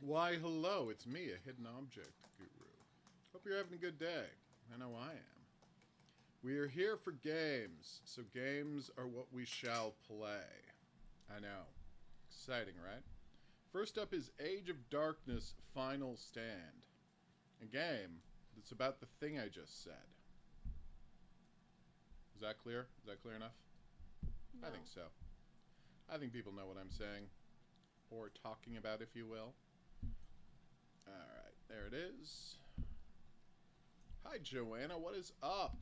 Why, hello, it's me, a hidden object guru. Hope you're having a good day. I know I am. We are here for games, so games are what we shall play. I know. Exciting, right? First up is Age of Darkness Final Stand. A game that's about the thing I just said. Is that clear? Is that clear enough? No. I think so. I think people know what I'm saying. Or talking about, if you will. Alright, there it is. Hi, Joanna. What is up?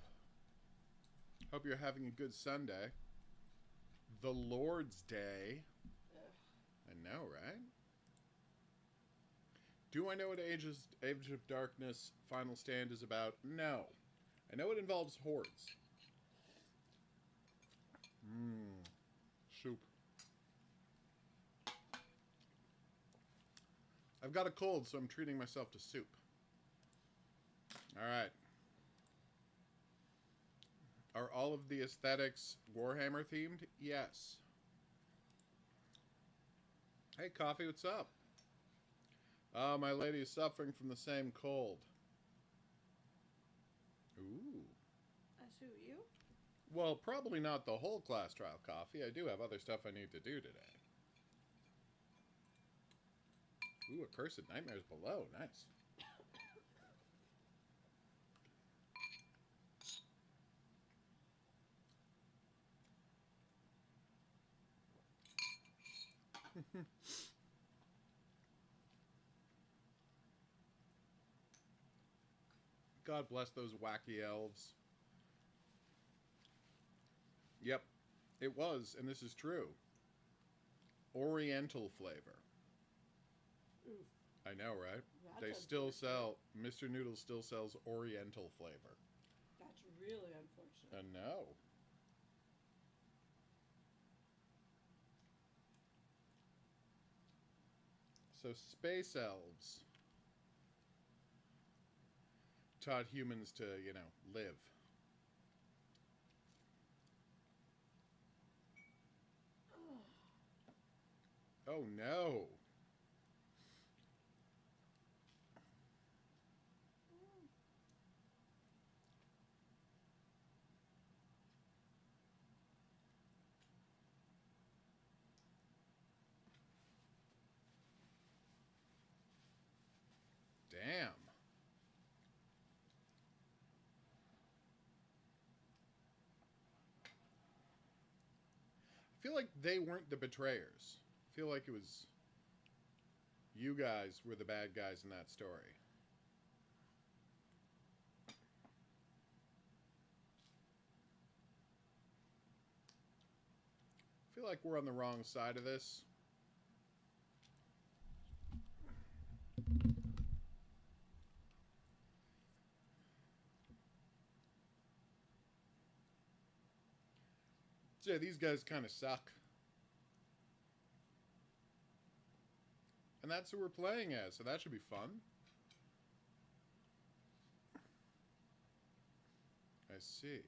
Hope you're having a good Sunday. The Lord's Day. Ugh. I know, right? Do I know what Age of Darkness Final Stand is about? No. I know it involves hordes. Soup. I've got a cold, so I'm treating myself to soup. Alright. Are all of the aesthetics Warhammer themed? Yes. Hey, Coffee, what's up? Oh, my lady is suffering from the same cold. Ooh. I suit you? Well, probably not the whole class trial, Coffee. I do have other stuff I need to do today. Ooh, Accursed Nightmares Below. Nice. God bless those wacky elves. Yep, it was, and this is true. Oriental flavor. Oof. I know, right? That's They still unfortunate. sell... Mr. Noodle still sells Oriental flavor. That's really unfortunate. I know. So, space elves taught humans to, you know, live. Oh, no. Damn. I feel like they weren't the betrayers. I feel like it was... You guys were the bad guys in that story. I feel like we're on the wrong side of this. So yeah, these guys kind of suck. And that's who we're playing as, so that should be fun. I see.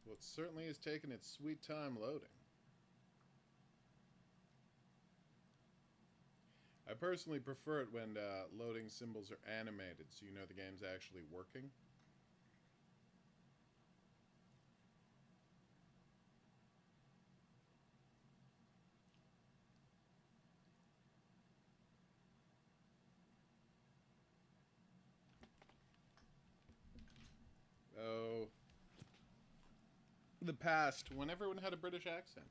Well, it certainly has taken its sweet time loading. I personally prefer it when loading symbols are animated, so you know the game's actually working. Oh. The past, when everyone had a British accent.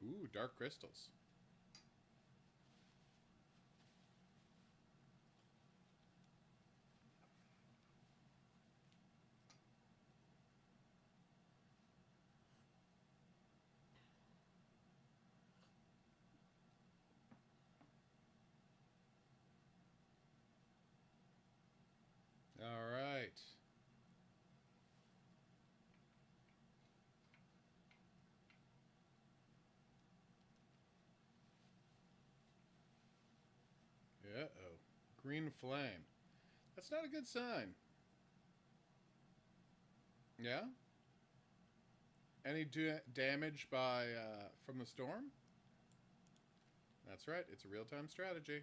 Ooh, dark crystals. Alright. Uh-oh. Green flame. That's not a good sign. Yeah? Any damage by from the storm? That's right. It's a real-time strategy.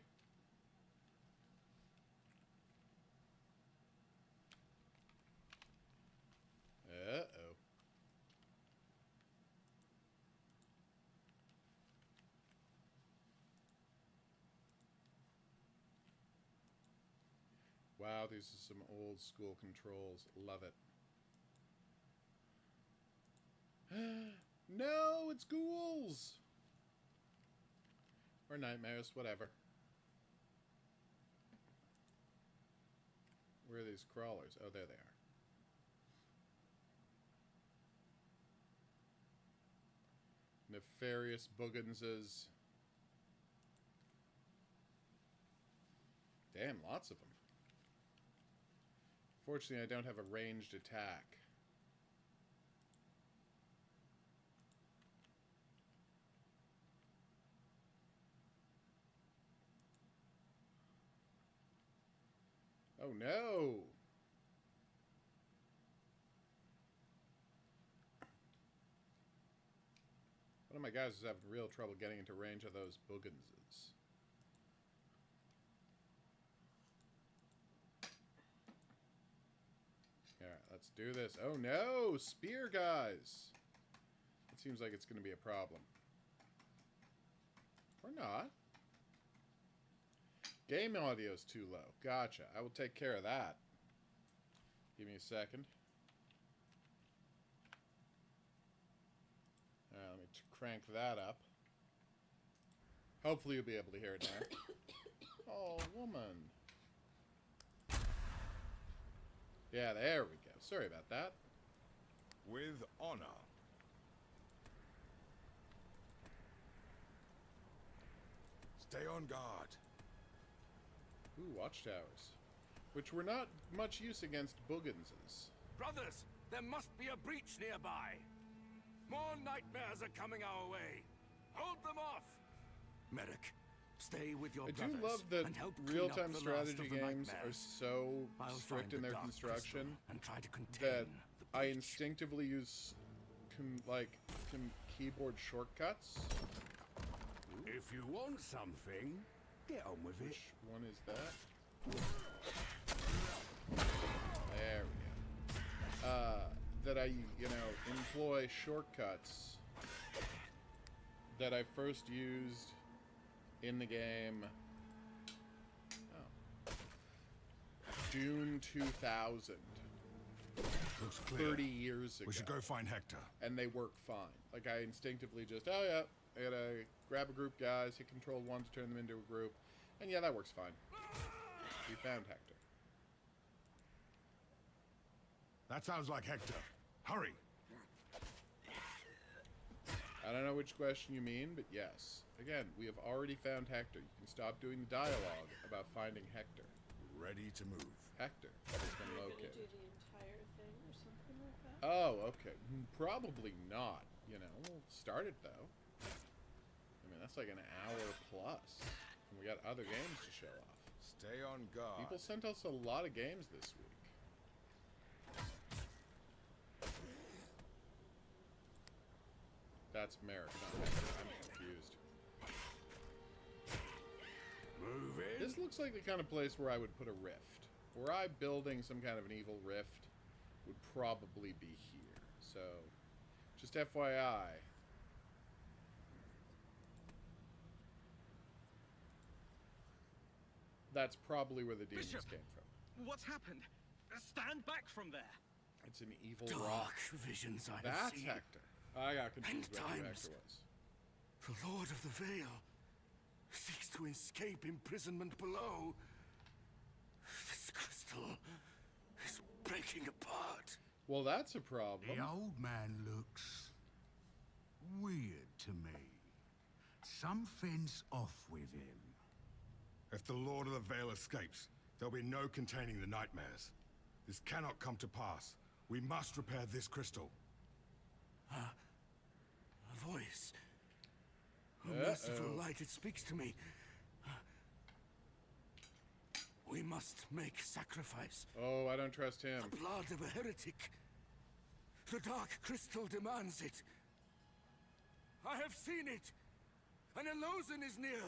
Uh-oh. Wow, these are some old school controls. Love it. No, it's ghouls! Or nightmares, whatever. Where are these crawlers? Oh, there they are. Nefarious booganses. Damn, lots of them. Fortunately, I don't have a ranged attack. Oh no! One of my guys is having real trouble getting into range of those booganses. Alright, let's do this. Oh no! Spear guys! It seems like it's going to be a problem. Or not. Game audio's too low. Gotcha. I will take care of that. Give me a second. Let me crank that up. Hopefully you'll be able to hear it now. Oh, woman. Yeah, there we go. Sorry about that. With honor. Stay on guard. Ooh, watchtowers. Which were not much use against booganses. Brothers, there must be a breach nearby. More nightmares are coming our way. Hold them off. Medic, stay with your brothers. I do love that and help clean real-time up the strategy last of the games are nightmares. so I'll strict find in the their dark construction crystal and try to contain that the I breach. instinctively use keyboard shortcuts. If you want something, get on with Which one is that? There we go. That I, employ shortcuts that I first used in the game. Oh. Dune 2000. Looks clear. 30 years ago. We should go find Hector. And they work fine. Like, I instinctively just, oh yeah, I gotta grab a group guys, hit control 1 to turn them into a group. And yeah, that works fine. We found Hector. That sounds like Hector. Hurry! I don't know which question you mean, but yes. Again, we have already found Hector. You can stop doing the dialogue about finding Hector. Ready to move. Hector has been You're gonna located. do the entire thing or something like that? Oh, okay. Probably not. We'll start it though. I mean, that's like an hour plus. And we got other games to show off. Stay on guard. People sent us a lot of games this week. That's Merrick, not Hector. I'm confused. Move in. This looks like the kind of place where I would put a rift. Were I building some kind of an evil rift, would probably be here. So, just FYI. That's probably where the demons Bishop! came from. What's happened? Stand back from there. It's an evil rock. Dark visions I have That's seen. Hector. I got confused End about who times. Hector was. The Lord of the Vale seeks to escape imprisonment below. This crystal is breaking apart. Well, that's a problem. The old man looks weird to me. Something's off with him. If the Lord of the Vale escapes, there'll be no containing the nightmares. This cannot come to pass. We must repair this crystal. A voice. A merciful light, it speaks to me. must make sacrifice. Oh, I don't trust him. The blood of a heretic. The dark crystal demands it. I have seen it. An Elosen is near.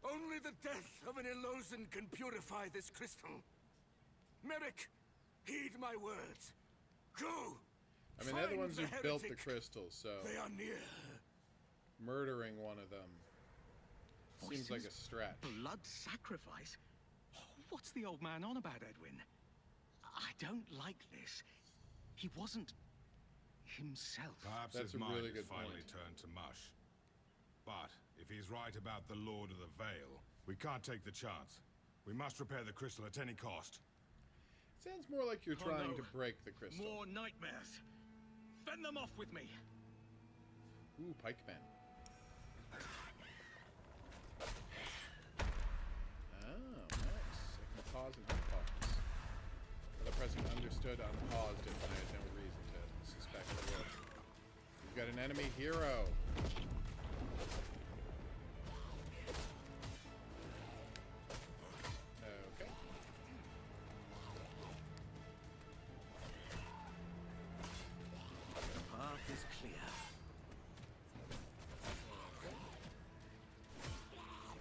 Only the death of an Elosen can purify this crystal. Merrick, heed my words. Go! I mean, they're the Find ones who built the heretic. crystal, so They are near. murdering one of them seems like a Voices? stretch. Blood sacrifice? What's the old man on about, Edwin? I don't like this. He wasn't himself. Perhaps That's his a mind really has good finally point. turned to mush. But if he's right about the Lord of the Vale, we can't take the chance. We must repair the crystal at any cost. Sounds more like you're trying no. to break the crystal. More nightmares. Fend them off with me. Ooh, pikemen. Oh, nice. I can pause and unpause. But I pressing understood unpaused it when I had no reason to suspect I would. We've got an enemy hero. Okay. The path is clear.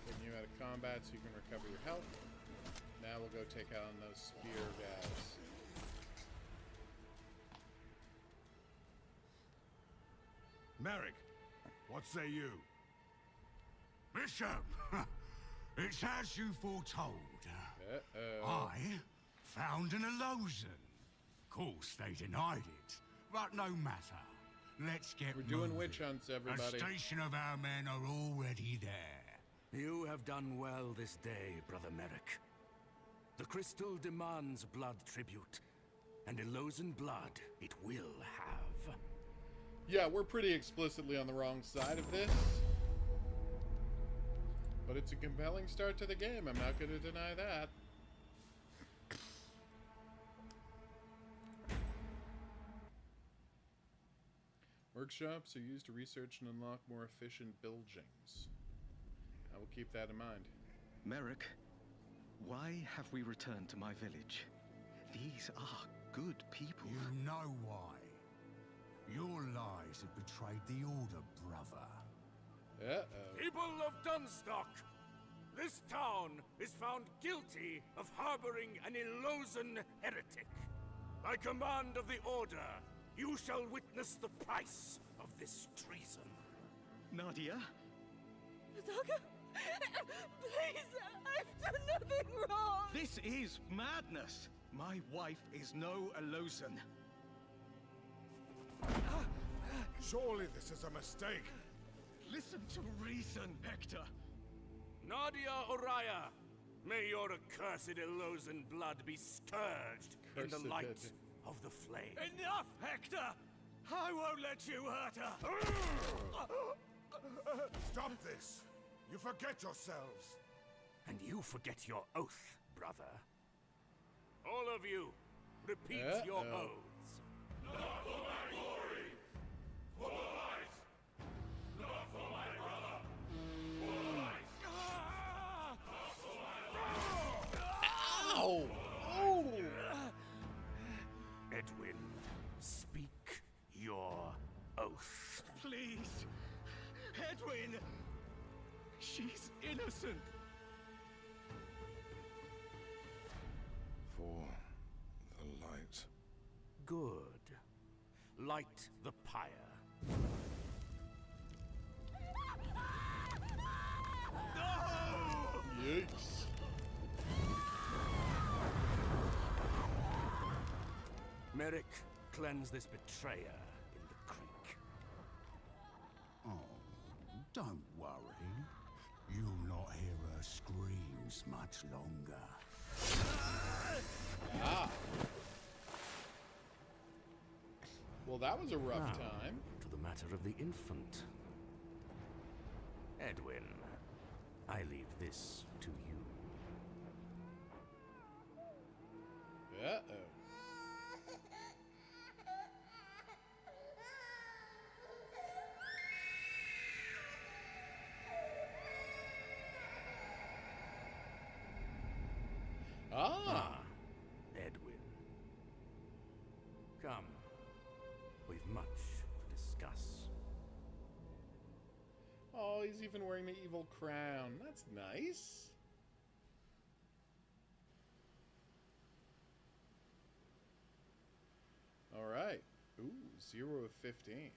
Putting you out of combat so you can recover your health. Now we'll go take on those spear guys. Merrick, what say you? Bishop, it's as you foretold. Uh-oh. I found an Elosen. Of course, they denied it, but no matter. Let's get We're doing moving. witch hunts, A everybody. station of our men are already there. You have done well this day, Brother Merrick. The crystal demands blood tribute, and Elosen blood it will have. Yeah, we're pretty explicitly on the wrong side of this. But it's a compelling start to the game. I'm not going to deny that. Workshops are used to research and unlock more efficient buildings. I will keep that in mind. Merrick, why have we returned to my village? These are good people. You know why. Your lies have betrayed the Order, brother. Uh-oh. People of Dunstock, this town is found guilty of harboring an Elosen heretic. By command of the Order, you shall witness the price of this treason. Nadia? Nazaga, please, I've done nothing wrong. This is madness. My wife is no Elosen. Surely this is a mistake. Listen to reason, Hector. Nadia Oriah, may your accursed Elosen blood be scourged in Cursed. the light of the flame. Enough, Hector! I won't let you hurt her! Stop this! You forget yourselves! And you forget your oath, brother. All of you, repeat your Uh-oh. oaths. Ow! Oh! Edwin, speak your oath. Please! Edwin! She's innocent! For the light. Good. Light the pyre. Yikes. Merrick, cleanse this betrayer in the creek. Oh, don't worry. You'll not hear her screams much longer. Ah. Well, that was a rough time. To the matter of the infant. Edwin, I leave this to you. Uh-oh. Ah! Edwin. Come. We've much to discuss. Oh, he's even wearing the evil crown. That's nice. All right. Ooh, 0 of 15.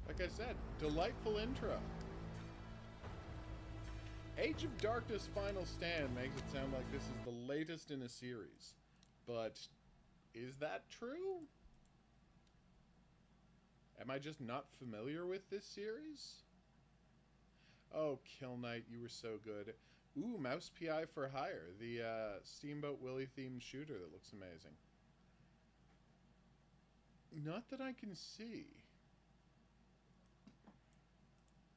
Like I said, delightful intro. Age of Darkness Final Stand makes it sound like this is the latest in a series. But is that true? Am I just not familiar with this series? Oh, Kill Knight, you were so good. Ooh, Mouse PI for Hire, the Steamboat Willie themed shooter that looks amazing. Not that I can see.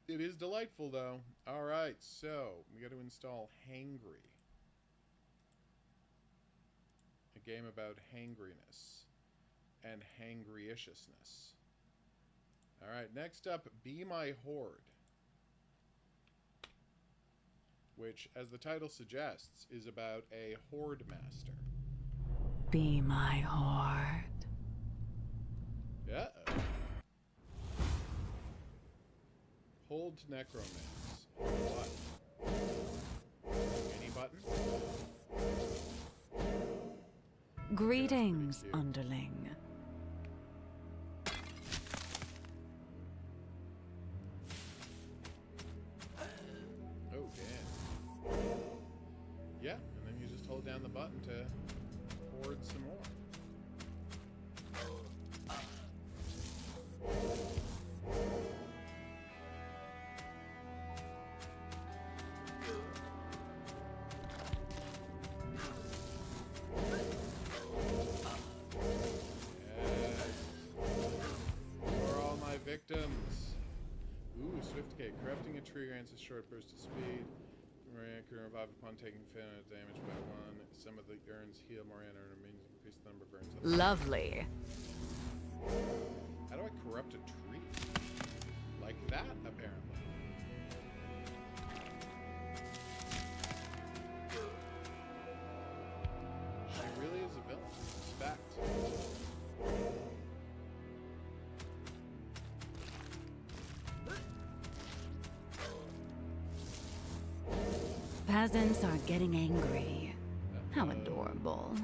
It is delightful, though. Alright, so we got to install HANGRY. A game about hangriness and hangry-ishness. Alright, next up, Be My Horde. Which, as the title suggests, is about a Horde master. Be my horde. Uh-oh. Hold to necromance. What? Any button? Greetings, underling. Oh, damn. Yeah, and then you just hold down the button to hoard some more. Victims. Ooh, Swift Cake. Corrupting a tree grants a short burst of speed. Moran can revive upon taking damage by 1. Some of the urns heal Moran and remains increase the number of urns. Lovely. How do I corrupt a tree? Like that, apparently. She really is a villain. Respect. Peasants are getting angry. How adorable.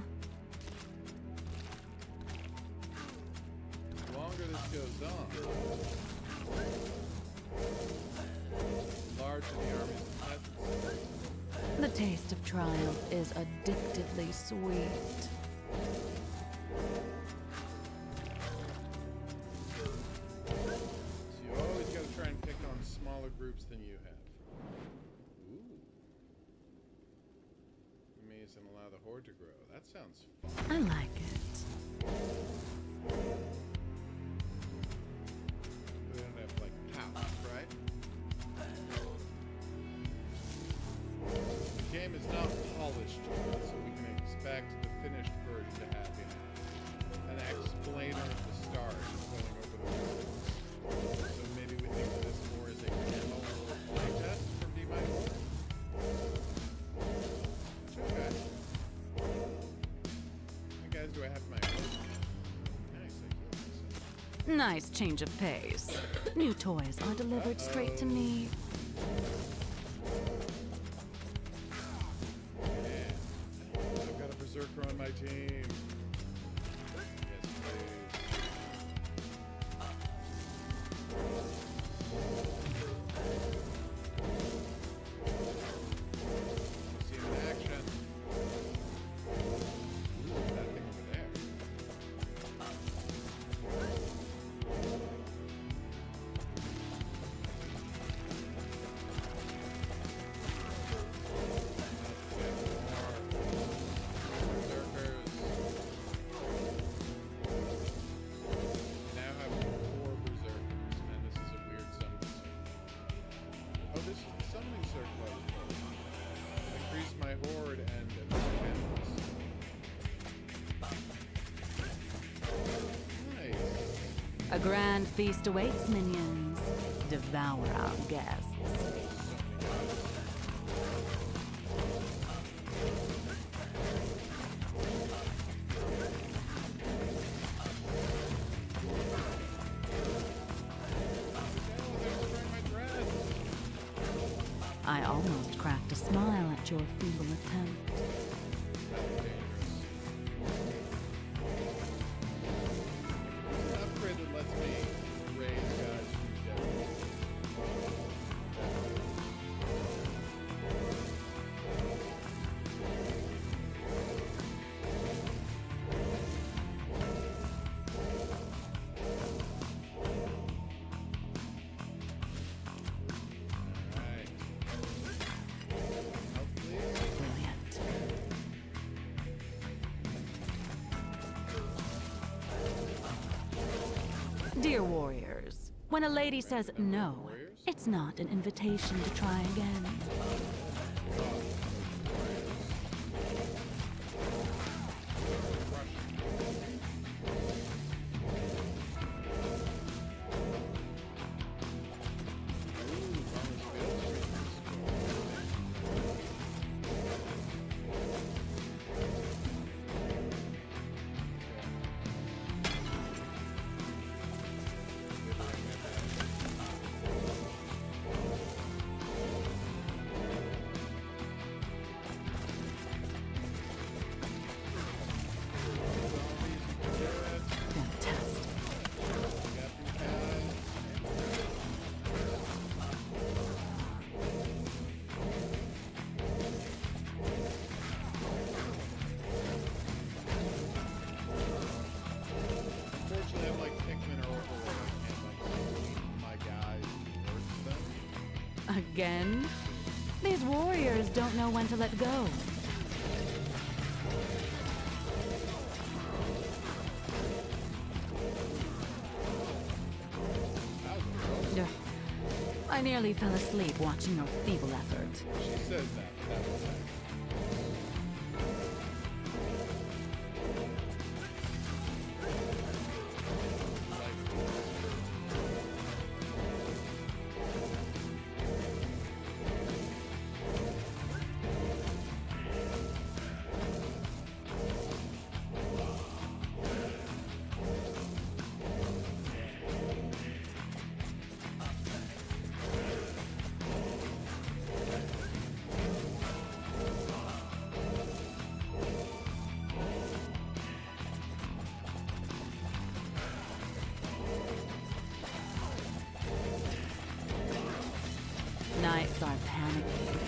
The longer this goes on, the larger the armies of peasants. The taste of triumph is addictively sweet. So you always got to try and pick on smaller groups than you have. Ooh. Amaze and allow the horde to grow. That sounds fun. I like it. We don't have, like, pouch, right? The game is not polished yet, so we can expect the finished version to have, an explainer at the start going over the rules. So maybe we think of this more as a demo playtest for Be My Horde. Okay. Hey guys, do I have my horde? Nice, I killed myself. Nice change of pace. New toys are delivered straight to me. Yeah. I've got a berserker on my team. Yes, please. See him in action. Ooh, that thing over there. A grand feast awaits, minions. devour our guests. I almost cracked a smile at your feeble attempt. An upgrade that lets me raise guys from dead. Alright. Health, please. Brilliant. Dear warriors, when a lady says no, it's not an invitation to try again. Fantastic. Unfortunately, I'm like Pikmin or Overlord. I can't like lead my guys towards them. Again? These warriors don't know when to let go. Ugh. I nearly fell asleep watching your feeble effort. She says that, but that was like, Knights are panicking.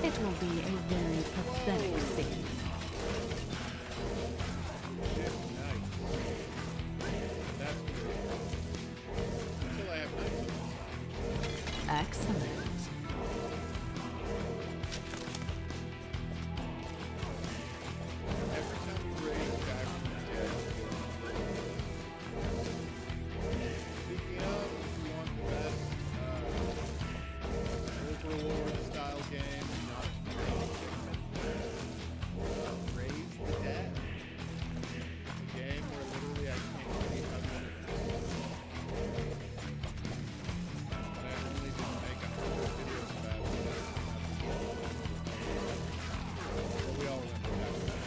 It will be a very pathetic scene. shit, nice. That's gonna be a problem. Until I have knights on my side. Excellent. Every time you raise a guy from the dead, you get a Speaking of, if you want the best Overlord style game, not Raise the Dead. A game where literally I can't believe how good it is. But I only didn't make 100 videos about it. But we all remember that.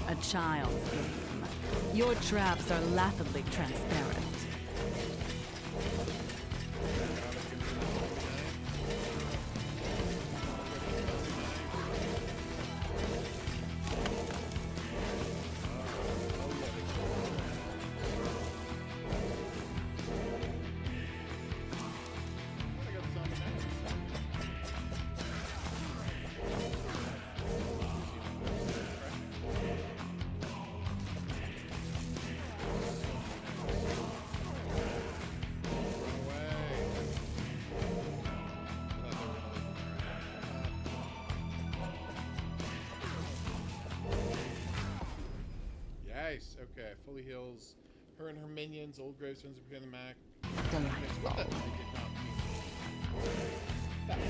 A child's game. Your traps are laughably transparent. Nice. Okay, fully heals her and her minions. Old gravestones are behind the Mac. Delightful. What that did not mean. That was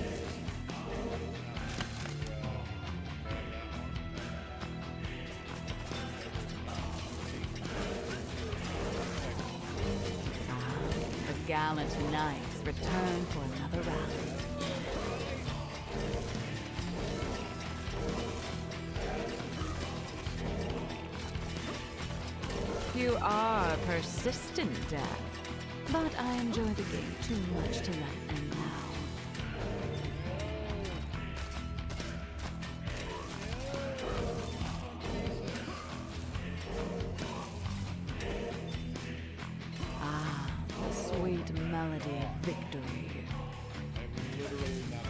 gallant knights return for another round. You are persistent, Death, but I enjoy the game too much to let them now. Ah, the sweet melody of victory. I'm literally not.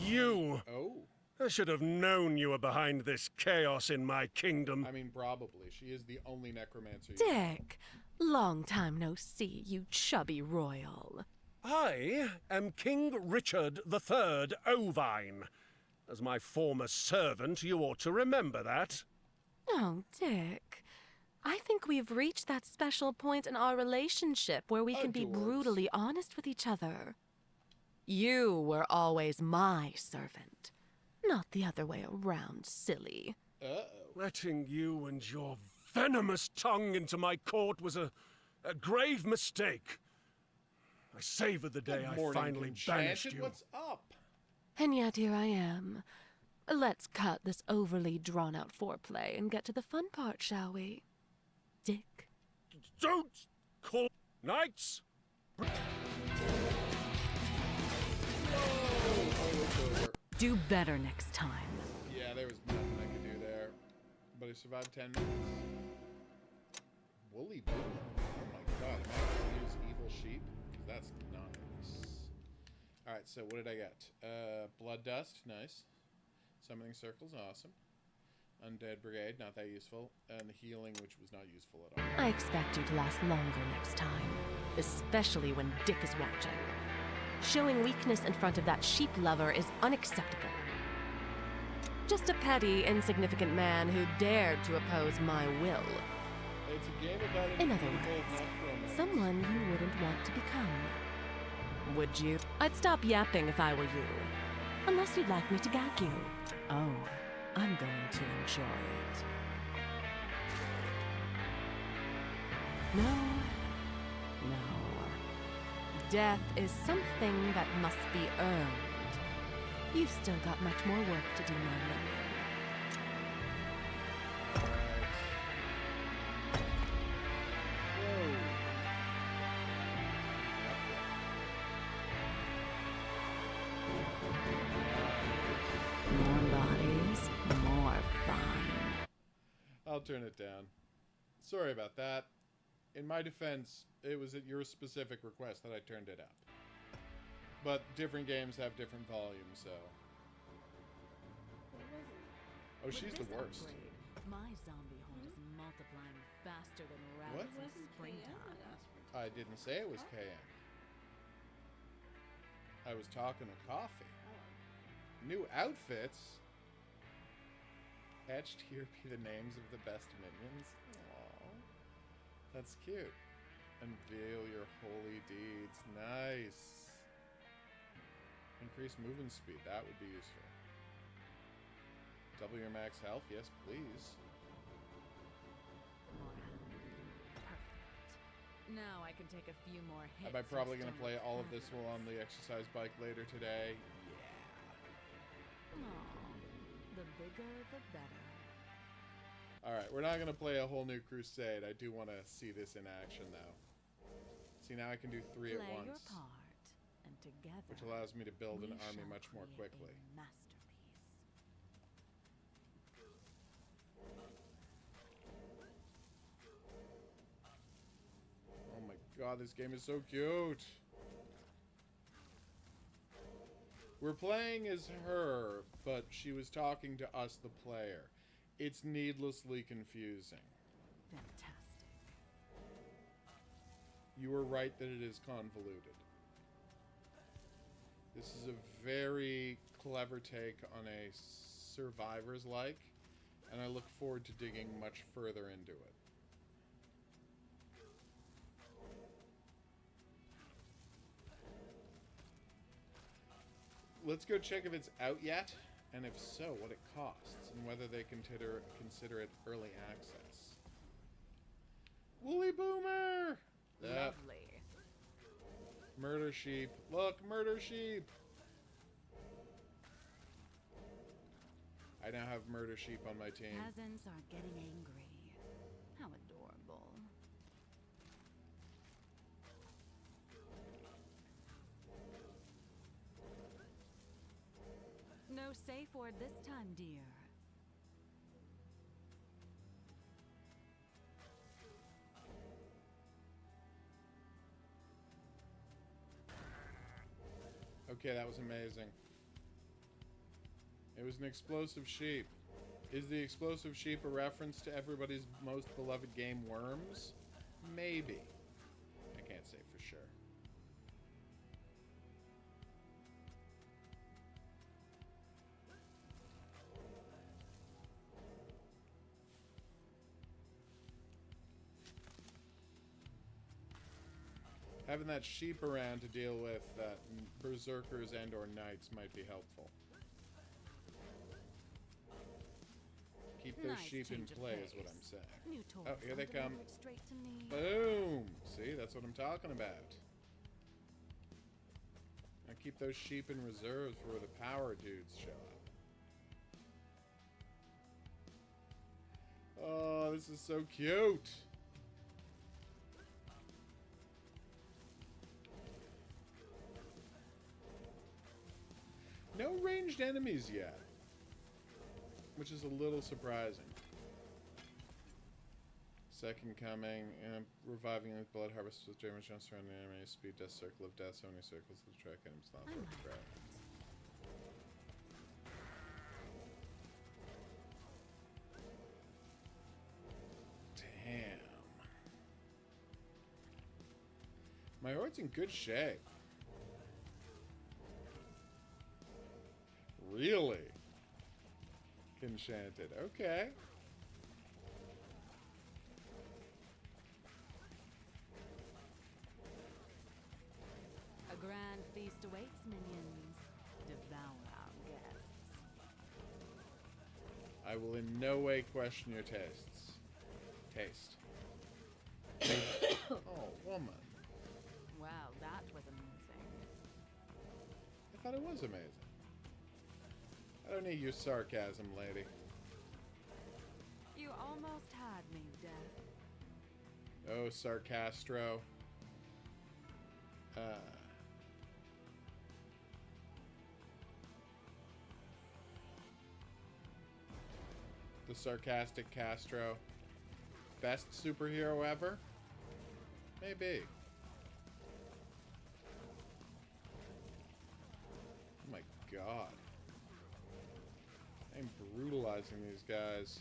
You! Oh, I should have known you were behind this chaos in my kingdom. I mean, probably. She is the only necromancer. Dick, long time no see, you chubby royal. I am King Richard III Ovine. As my former servant, you ought to remember that. Oh, Dick. I think we've reached that special point in our relationship where we can be Adorbs. brutally honest with each other. You were always my servant, not the other way around, silly. Uh-oh. Letting you and your venomous tongue into my court was a grave mistake. I savored the day I Morning finally Enchanted, banished you. what's up? And yet here I am. Let's cut this overly drawn-out foreplay and get to the fun part, shall we? Dick? Don't call knights! Do better next time. Yeah, there was nothing I could do there. But I survived 10 minutes. Woolly boot. Oh my god, am I gonna use evil sheep? 'Cause that's nice. Alright, so what did I get? Blood dust, nice. Summoning circles, awesome. Undead brigade, not that useful. And the healing, which was not useful at all. I expect you to last longer next time, especially when Dick is watching. Showing weakness in front of that sheep lover is unacceptable. Just a petty, insignificant man who dared to oppose my will. It's a game about an In other evil words, necromancer. someone you wouldn't want to become. Would you? I'd stop yapping if I were you. Unless you'd like me to gag you. Oh, I'm going to enjoy it. No. Death is something that must be earned. You've still got much more work to do, my minion. More bodies, more fun. I'll turn it down. Sorry about that. In my defense, it was at your specific request that I turned it up. But different games have different volumes, so... Oh, she's the worst. My zombie horde is multiplying faster than rabbits in springtime. I didn't say it was KM. I was talking to coffee. New outfits? Etched here be the names of the best minions. Aww. That's cute. Unveil your holy deeds. Nice. Increase movement speed. That would be useful. Double your max health? Yes, please. More health. Perfect. Now I can take a few more hits. Am I probably going to and play still all look of this while on the exercise bike later today? Yeah. Aw, the bigger the better. Alright, we're not going to play a whole new crusade. I do want to see this in action, though. See, now I can do 3 at Play once. your part, and together Which allows me to build an we army shall much more create quickly. a masterpiece. Oh my god, this game is so cute! We're playing as her, but she was talking to us, the player. It's needlessly confusing. Fantastic. You were right that it is convoluted. This is a very clever take on a Survivors-like, and I look forward to digging much further into it. Let's go check if it's out yet, and if so, what it costs, and whether they consider it early access. Woolly Boomer! Yep. Lovely. Murder sheep. Look, murder sheep! I now have murder sheep on my team. Peasants are getting angry. How adorable. No safe word this time, dear. Okay, that was amazing. It was an explosive sheep. Is the explosive sheep a reference to everybody's most beloved game, Worms? Maybe. I can't say for sure. Having that sheep around to deal with berserkers and or knights might be helpful. Keep those Nice sheep in change of play is pace. what I'm saying. New toys Oh, here they are come. delivered straight to me. Boom! See, that's what I'm talking about. Now keep those sheep in reserve for where the power dudes show up. Oh, this is so cute! No ranged enemies yet, which is a little surprising. Second coming, and reviving with blood harvest with damage on surrounding enemy, speed death, circle of death, so many circles to track items, not I for like the grab. Damn. My horde's in good shape. Really? Enchanted. Okay. A grand feast awaits, minions. Devour our guests. I will in no way question your tastes. Taste. Oh, woman. Wow, that was amazing. I thought it was amazing. I don't need your sarcasm, lady. You almost had me, Death. Oh, Sarcastro. The sarcastic Castro. Best superhero ever? Maybe. Oh my god. I'm brutalizing these guys.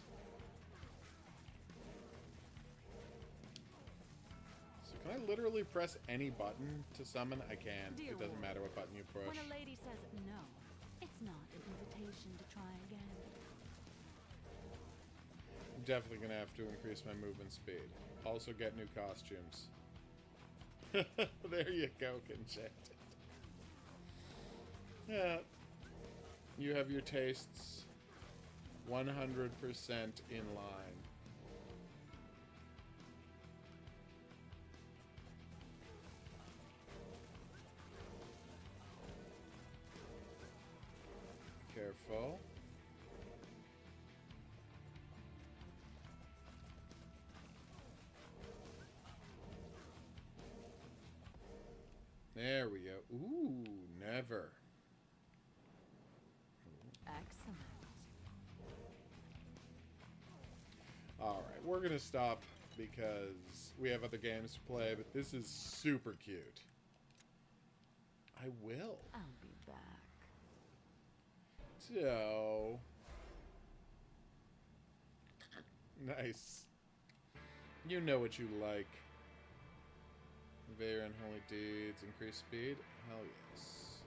So can I literally press any button to summon? I can. Dear It doesn't Lord, matter what button you push. When a lady says no, it's not an invitation to try again. I'm definitely gonna have to increase my movement speed. Also get new costumes. There you go, Enchanted. Yeah. You have your tastes. 100% in line. Careful. There we go. Ooh, never. Excellent. Alright, we're gonna stop because we have other games to play, but this is super cute. I will. I'll be back. So... Nice. You know what you like. Conveyor and holy deeds, increase speed? Hell yes.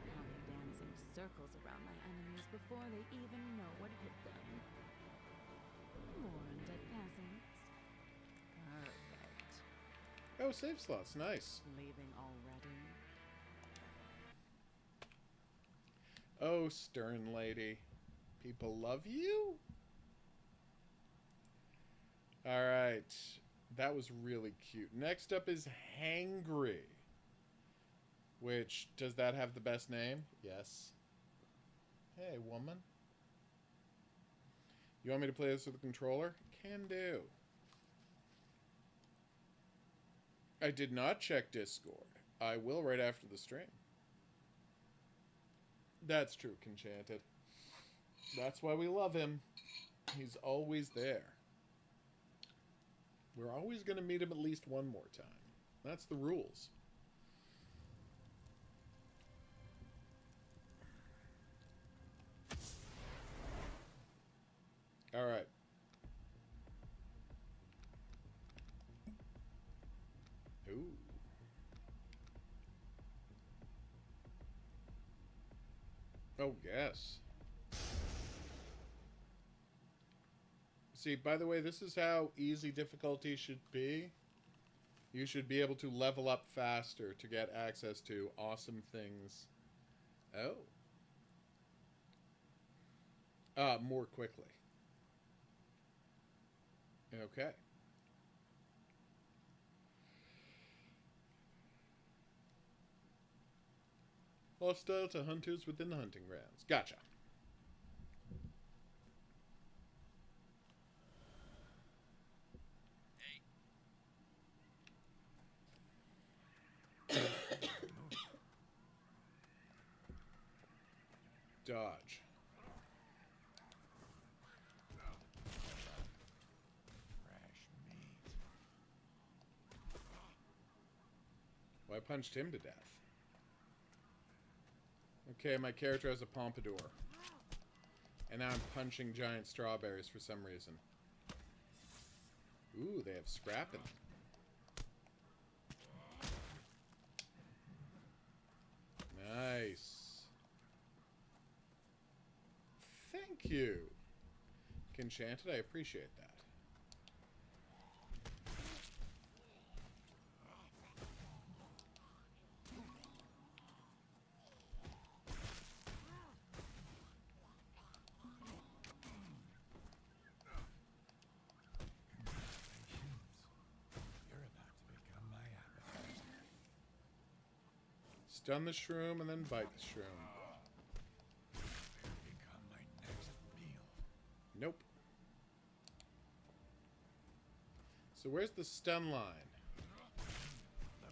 I'll be dancing circles around my enemies before they even know what hit them. More undead peasants. Perfect. Oh, save slots, nice. Leaving already? Oh, stern lady. People love you? Alright. That was really cute. Next up is HANGRY. Which, does that have the best name? Yes. Hey, woman. You want me to play this with the controller? Can do. I did not check Discord. I will right after the stream. That's true, Enchanted. That's why we love him. He's always there. We're always going to meet him at least one more time. That's the rules. All right. Ooh. Oh, yes. See, by the way, this is how easy difficulty should be. You should be able to level up faster to get access to awesome things. Oh. More quickly. Okay. Hostile to hunters within the hunting grounds. Gotcha. Dodge. Well, I punched him to death. Okay, my character has a pompadour. And now I'm punching giant strawberries for some reason. Ooh, they have scrap in them. Nice. Thank you. Enchanted, I appreciate that. Stun the shroom and then bite the shroom. Nope. So where's the stun line?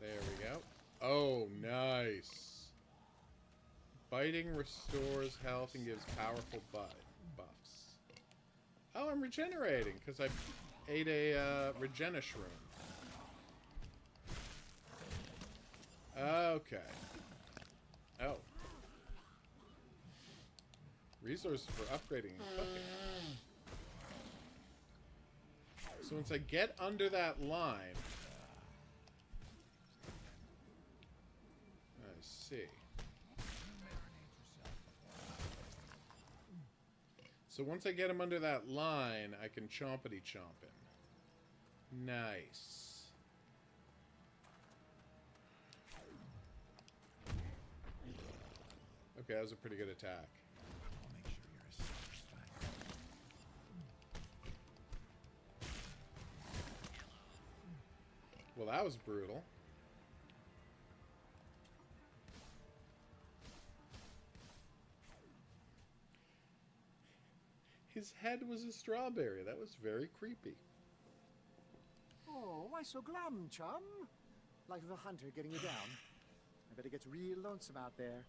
There we go. Oh, nice. Biting restores health and gives powerful buffs. Oh, I'm regenerating because I ate a Regena shroom. Okay. Oh. Resources for upgrading and cooking. So once I get under that line... I see. So once I get him under that line, I can chompity chomp him. Nice. Okay, that was a pretty good attack. Well, that was brutal. His head was a strawberry. That was very creepy. Oh, why so glum, chum? Life of a hunter getting you down. I bet it gets real lonesome out there.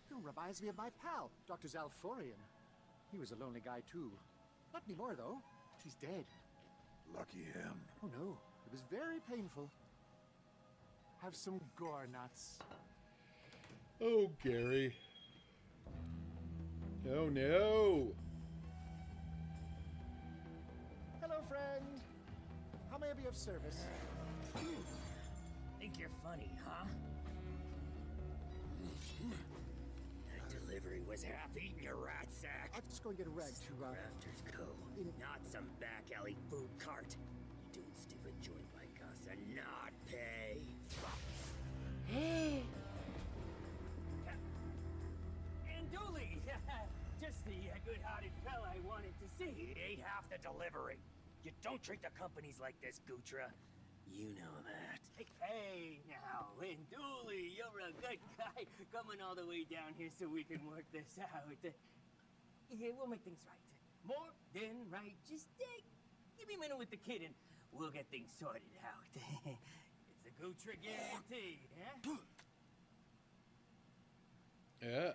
You reminds me of my pal, Dr. Zalforian. He was a lonely guy, too. Not anymore, though. He's dead. Lucky him. Oh, no. It was very painful. Have some gore nuts. Oh, Gary. Oh, no. Hello, friend. How may I be of service? Think you're funny, huh? That delivery was half eaten, you rat sack. I'll just go and get a rag to, Crafters Cove, not some back alley food cart. You doing stupid joint like us and not pay. And Dooley, just the good-hearted fella I wanted to see. He ate half the delivery. You don't treat the companies like this, Gutra. You know that. Hey, now, and Dooley, you're a good guy coming all the way down here so we can work this out. Yeah, we'll make things right. More than right. Just give me a minute with the kid and we'll get things sorted out. It's a Gutra guarantee, huh? Uh-oh.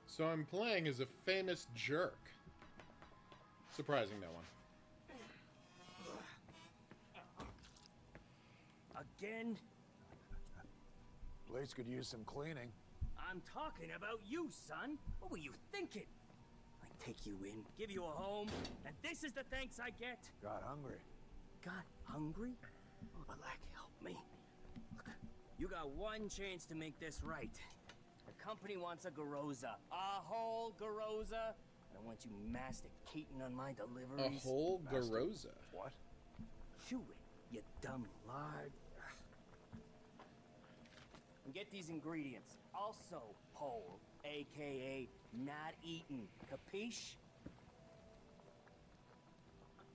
So I'm playing as a famous jerk. Surprising no one. Again? Place could use some cleaning. I'm talking about you, son. What were you thinking? I take you in, give you a home, and this is the thanks I get? Got hungry. Got hungry? Oh, Black, help me. Look, you got one chance to make this right. The company wants a Garoza. A whole Garoza. I don't want you masticating on my deliveries. A whole Garoza? What? Chew it, you dumb lard. And get these ingredients. Also whole, a.k.a. not eaten. Capiche?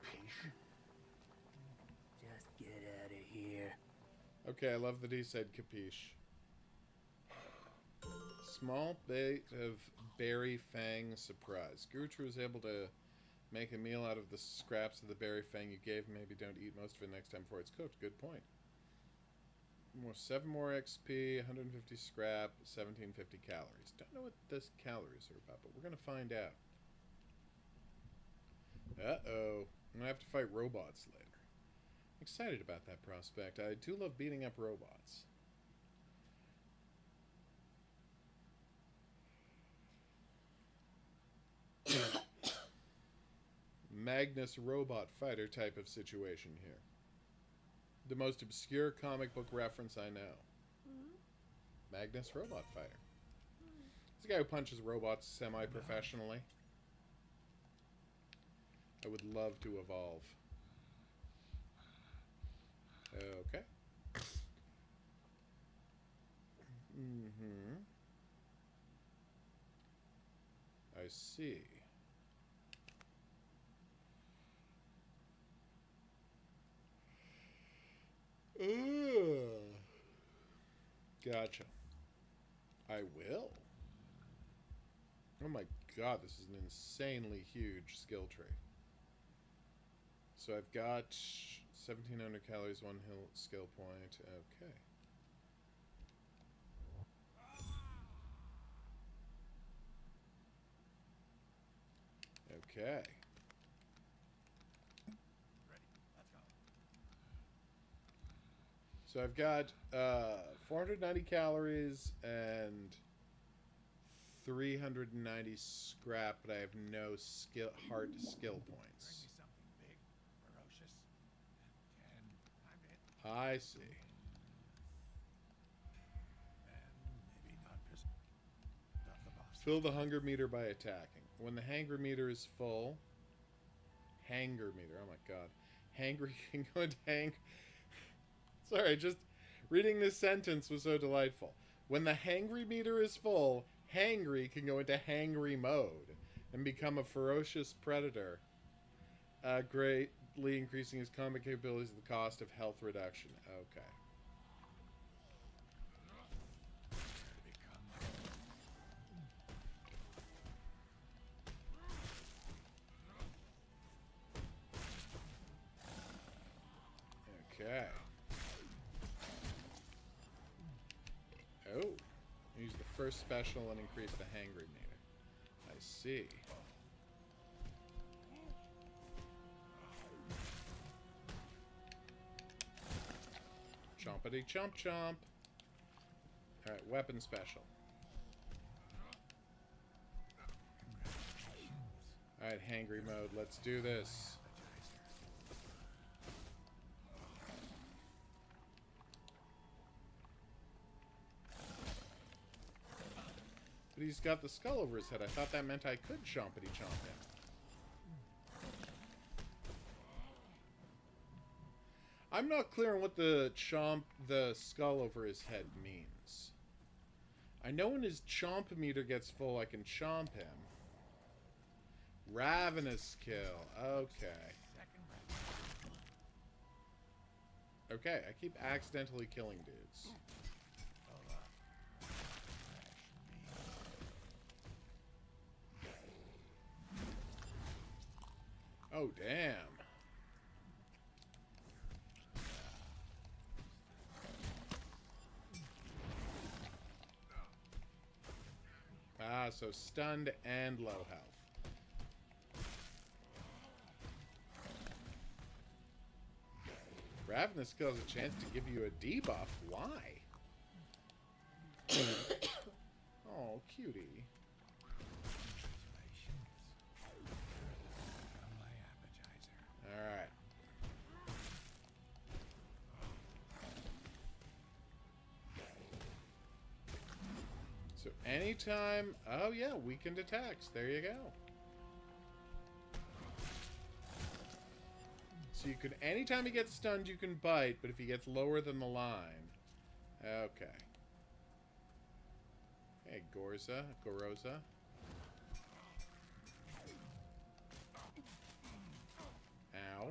Capiche? Just get out of here. Okay, I love that he said capiche. Small bait of berry fang surprise. Gutra was able to make a meal out of the scraps of the berry fang you gave. Maybe don't eat most of it next time before it's cooked. Good point. 7 more XP, 150 scrap, 1750 calories. Don't know what this calories are about, but we're gonna find out. Uh-oh. I'm gonna have to fight robots later. I'm excited about that prospect. I do love beating up robots. Magnus robot fighter type of situation here. The most obscure comic book reference I know. Magnus robot fighter. He's the guy who punches robots semi-professionally. I would love to evolve. Okay. I see. Gotcha. I will. Oh my god, this is an insanely huge skill tree. So I've got 1700 calories, 1 skill point. Okay. Okay. So I've got 490 calories and 390 scrap, but I have no hard skill points. I see. Fill the hunger meter by attacking. When the hangry meter is full, hanger meter. Oh my god, hangry can go into hang. Sorry, just reading this sentence was so delightful. When the hangry meter is full, HANGRY can go into HANGRY mode and become a ferocious predator, greatly increasing his combat capabilities at the cost of health reduction. Okay. Okay. Oh. Use the first special and increase the hangry meter. I see. Chompity chomp chomp. Alright, weapon special. Alright, hangry mode. Let's do this. But he's got the skull over his head. I thought that meant I could chompity chomp him. I'm not clear on what the skull over his head means. I know when his chomp meter gets full, I can chomp him. Ravenous kill. Okay. Okay, I keep accidentally killing dudes. Oh, damn. Ah, so stunned and low health. Ravenous Kill has a chance to give you a debuff. Why? Oh, cutie. Alright. So anytime... Oh yeah, weakened attacks. There you go. So you can... Anytime he gets stunned, you can bite, but if he gets lower than the line... Okay. Hey, Goroza. Ow.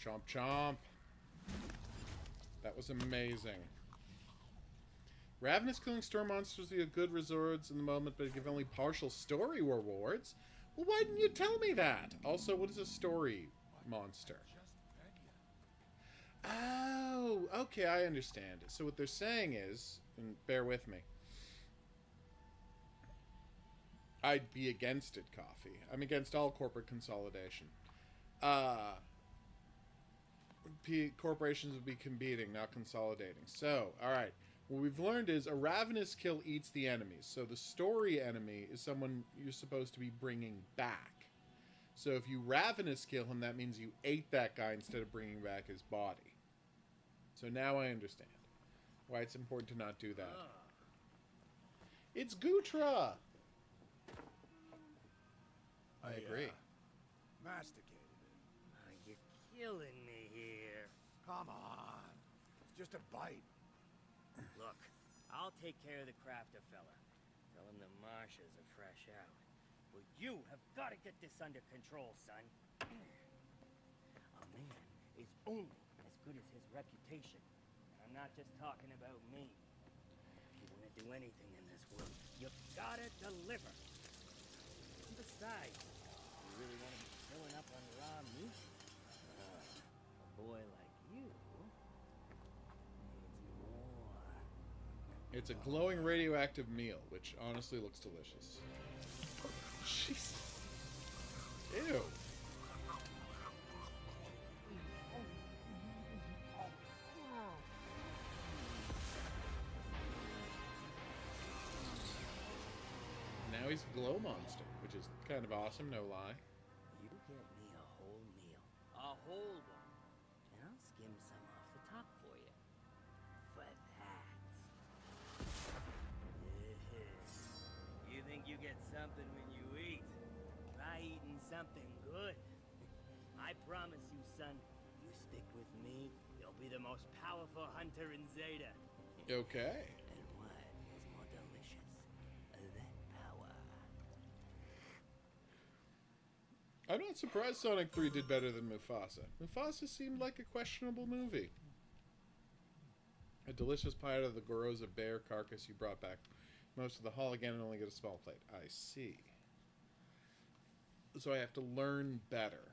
Chomp chomp. That was amazing. Ravenous killing storm monsters will be a good rewards in the moment, but give only partial story rewards. Well, why didn't you tell me that? Also, what is a story monster? Oh, okay, I understand. So what they're saying is, and bear with me, I'd be against it, Coffee. I'm against all corporate consolidation. Corporations would be competing, not consolidating. So, alright. What we've learned is a ravenous kill eats the enemies. So the story enemy is someone you're supposed to be bringing back. So if you ravenous kill him, that means you ate that guy instead of bringing back his body. So now I understand why it's important to not do that. It's Gutra! I agree. Masticated it. You're killing me here. Come on. It's just a bite. Look, I'll take care of the crafter fella. Tell him the marshes are fresh out. But you have got to get this under control, son. A man is only as good as his reputation. And I'm not just talking about me. If you want to do anything in this world, you gotta deliver. And besides, you really want to be filling up on raw meat? A boy like you needs more. It's a glowing radioactive meal, which honestly looks delicious. Jeez. Ew. Now he's a glow monster, which is kind of awesome, no lie. You get me a whole meal. A whole one. And I'll skim some off the top for you. For that. something when you eat. Try eating something good. I promise you, son, you stick with me, you'll be the most powerful hunter in Zeta. Okay. And what is more delicious than power? I'm not surprised Sonic 3 did better than Mufasa. Mufasa seemed like a questionable movie. A delicious pie out of the Goroza bear carcass you brought back most of the haul again and only get a small plate. I see. So I have to learn better.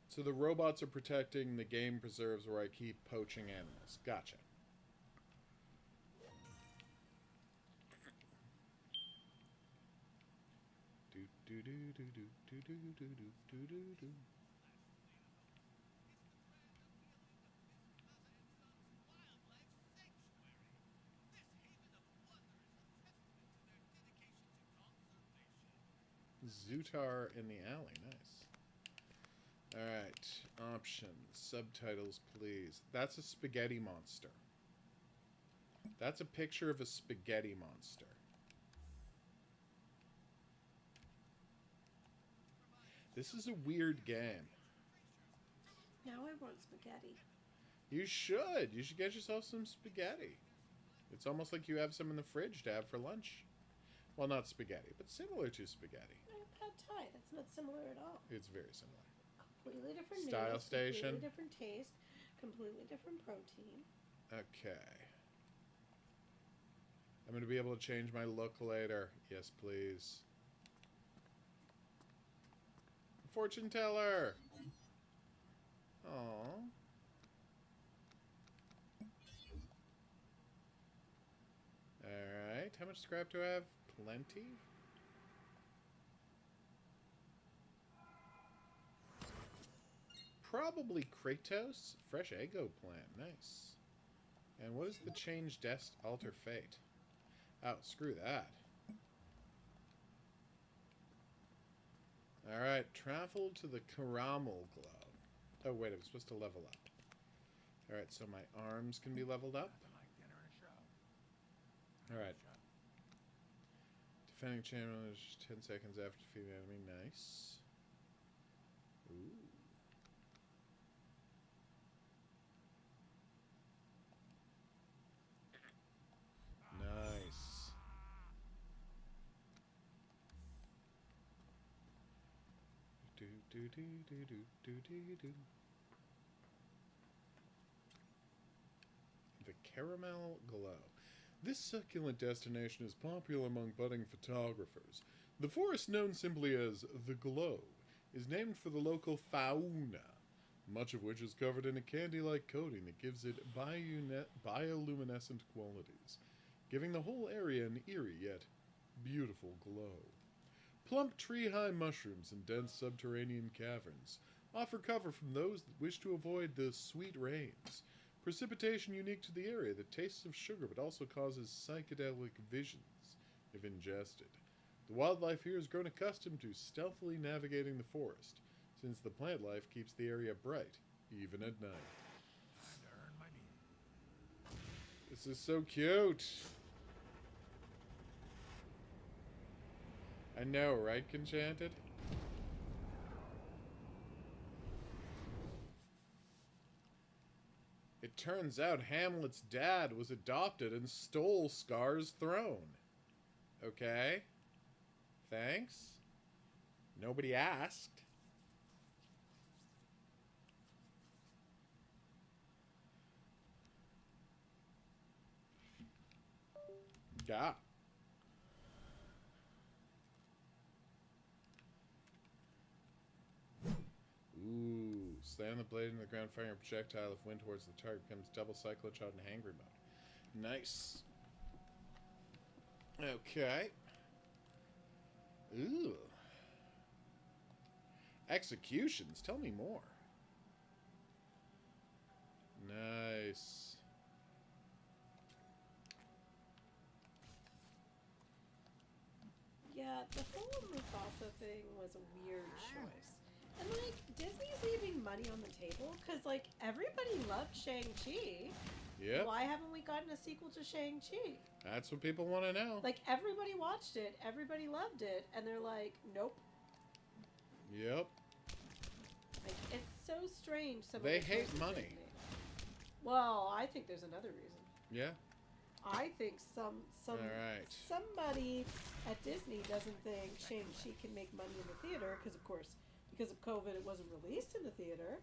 So the robots are protecting the game preserves where I keep poaching animals. Gotcha. Do do do do do do do do do do do. Zootar in the alley. Nice. Alright. Options. Subtitles, please. That's a spaghetti monster. That's a picture of a spaghetti monster. This is a weird game. Now I want spaghetti. You should. You should get yourself some spaghetti. It's almost like you have some in the fridge to have for lunch. Well, not spaghetti, but similar to spaghetti. Pad Thai. That's not similar at all. It's very similar. Completely different Style noodles, station. completely different taste, completely different protein. Okay. I'm going to be able to change my look later. Yes, please. Fortune teller. Aww. Alright. How much scrap do I have? Plenty? Probably Kratos. Fresh Ego plant. Nice. And what is the change dest alter fate? Oh, screw that. Alright, travel to the Caramel Glow. Oh, wait, I'm supposed to level up. Alright, so my arms can be leveled up. Alright. Defending champion is 10 seconds after defeating enemy. Nice. Ooh. Nice. Do do do do do do do do. The Caramel Glow. This succulent destination is popular among budding photographers. The forest, known simply as the Glow, is named for the local fauna, much of which is covered in a candy-like coating that gives it bioluminescent qualities, giving the whole area an eerie yet beautiful glow. Plump tree-high mushrooms and dense subterranean caverns offer cover from those that wish to avoid the sweet rains. Precipitation unique to the area that tastes of sugar but also causes psychedelic visions if ingested. The wildlife here has grown accustomed to stealthily navigating the forest, since the plant life keeps the area bright, even at night. This is so cute! I know, right, Enchanted? It turns out Hamlet's dad was adopted and stole Scar's throne. Okay. Thanks. Nobody asked. Yeah. Ooh, slam the blade into the ground, firing a projectile. If wind towards the target, becomes double cyclone shot in hangry mode. Nice. Okay. Ooh. Executions. Tell me more. Nice. Yeah, the whole Mufasa thing was a weird choice. And, like, Disney's leaving money on the table because, like, everybody loved Shang-Chi. Yep. Why haven't we gotten a sequel to Shang-Chi? That's what people want to know. Like, everybody watched it, everybody loved it, and they're like, nope. Yep. Like, it's so strange. They hate money. Well, I think there's another reason. Yeah. I think All right. somebody at Disney doesn't think Shang-Chi can make money in the theater because, of course, because of COVID, it wasn't released in the theater.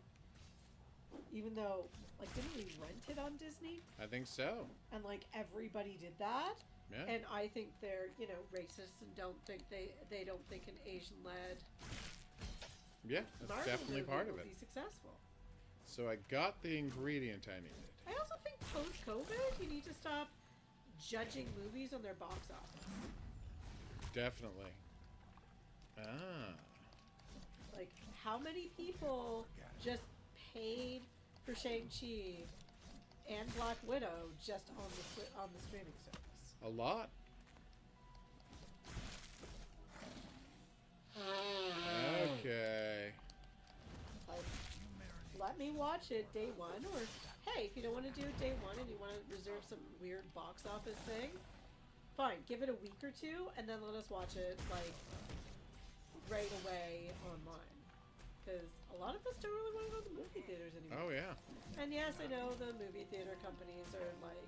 Even though, like, didn't we rent it on Disney? I think so. And like everybody did that. Yeah. And I think they're, you know, racist and don't think they don't think an Asian-led Yeah, that's Marvel definitely movie part of will it. be successful. So I got the ingredient I needed. I also think post-COVID, you need to stop judging movies on their box office. Definitely. Ah. Like, how many people just paid for Shang-Chi and Black Widow just on the streaming service? A lot. Okay. Like, let me watch it day one, or hey, if you don't want to do it day one and you want to reserve some weird box office thing, fine, give it a week or two, and then let us watch it like right away online. Because a lot of us don't really want to go to the movie theaters anymore. Oh yeah. And yes, I know the movie theater companies are like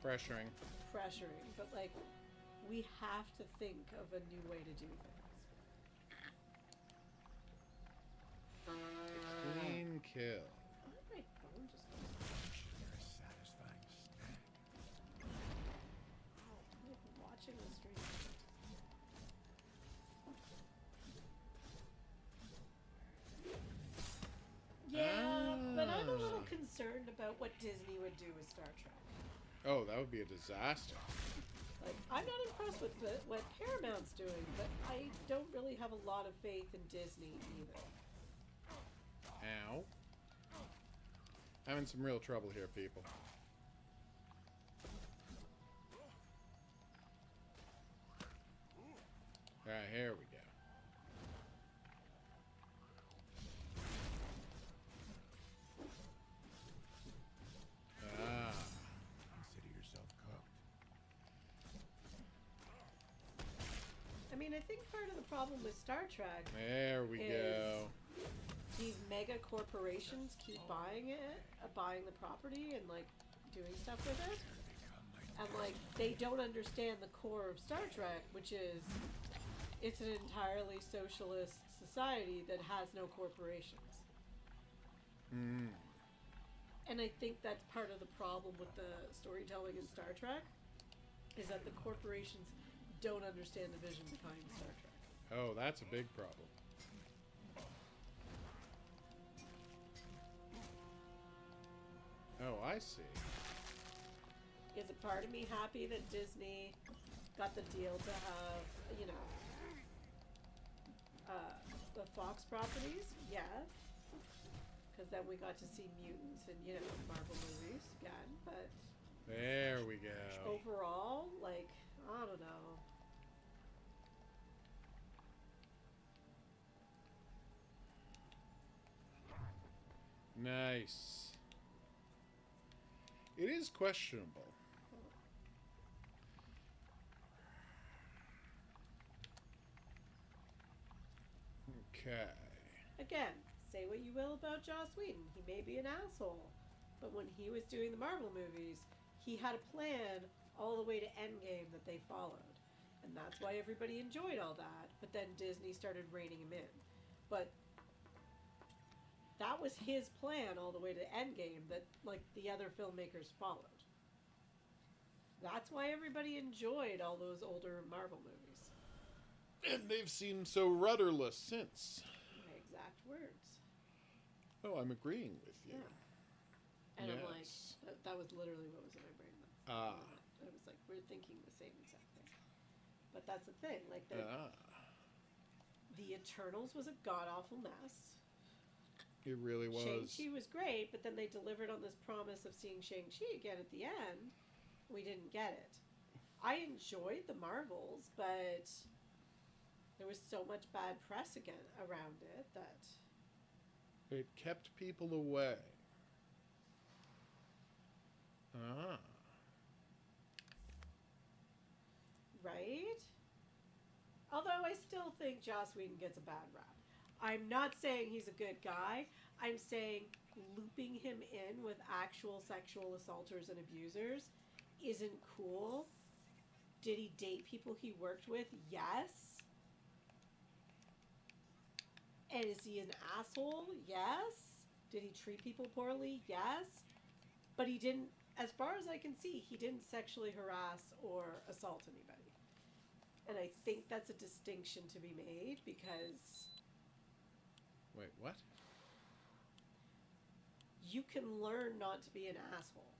Pressuring. but like we have to think of a new way to do things. Clean kill. Why did my phone just go? You're a satisfying snack. I'm like watching the stream. Yeah, but I'm a little concerned about what Disney would do with Star Trek. Oh, that would be a disaster. Like, I'm not impressed with what Paramount's doing, but I don't really have a lot of faith in Disney either. Ow. Having some real trouble here, people. Alright, here we go. Ah. Consider yourself cooked. I mean, I think part of the problem with Star Trek There we go. these mega corporations keep buying the property and like doing stuff with it. And like they don't understand the core of Star Trek, which is it's an entirely socialist society that has no corporations. Mm. And I think that's part of the problem with the storytelling in Star Trek is that the corporations don't understand the vision behind Star Trek. Oh, that's a big problem. Oh, I see. Is a part of me happy that Disney got the deal to have, you know, the Fox properties? Yes. Because then we got to see mutants and, you know, Marvel movies again. But There we go. overall, like, I don't know. Nice. It is questionable. Okay. Again, say what you will about Joss Whedon. He may be an asshole. But when he was doing the Marvel movies, he had a plan all the way to Endgame that they followed. And that's why everybody enjoyed all that. But then Disney started reining him in. But that was his plan all the way to Endgame that, like, the other filmmakers followed. That's why everybody enjoyed all those older Marvel movies. And they've seemed so rudderless since. My exact words. Oh, I'm agreeing with you. Yeah. And I'm like, Yes. that was literally what was in my brain then. Ah. It was like, we're thinking the same exact thing. But that's the thing, like, the Eternals was a god-awful mess. It really was. Shang-Chi was great, but then they delivered on this promise of seeing Shang-Chi again at the end. We didn't get it. I enjoyed the Marvels, but there was so much bad press again around it that... It kept people away. Ah. Right? Although I still think Joss Whedon gets a bad rap. I'm not saying he's a good guy. I'm saying looping him in with actual sexual assaulters and abusers isn't cool. Did he date people he worked with? Yes. And is he an asshole? Yes. Did he treat people poorly? Yes. But he didn't, as far as I can see, he didn't sexually harass or assault anybody. And I think that's a distinction to be made because... Wait, what? You can learn not to be an asshole.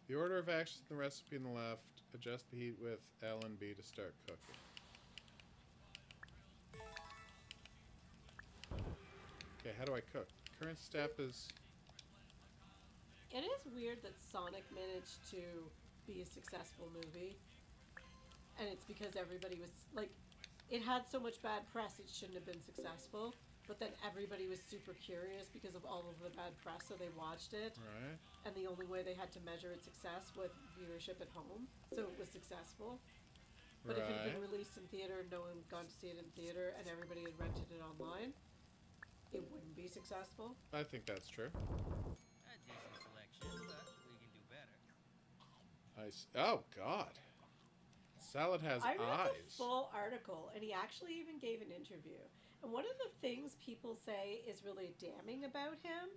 The order of actions in the recipe on the left. Adjust the heat with L and B to start cooking. Okay, how do I cook? Current step is... It is weird that Sonic managed to be a successful movie. And it's because everybody was, like, it had so much bad press it shouldn't have been successful. But then everybody was super curious because of all of the bad press, so they watched it. Right. And the only way they had to measure its success was viewership at home. So it was successful. But if it had been released in theater and no one had gone to see it in theater and everybody had rented it online, it wouldn't be successful. I think that's true. A decent selection, but we can do better. Oh, God. Salad has I read the eyes. full article, and he actually even gave an interview. And one of the things people say is really damning about him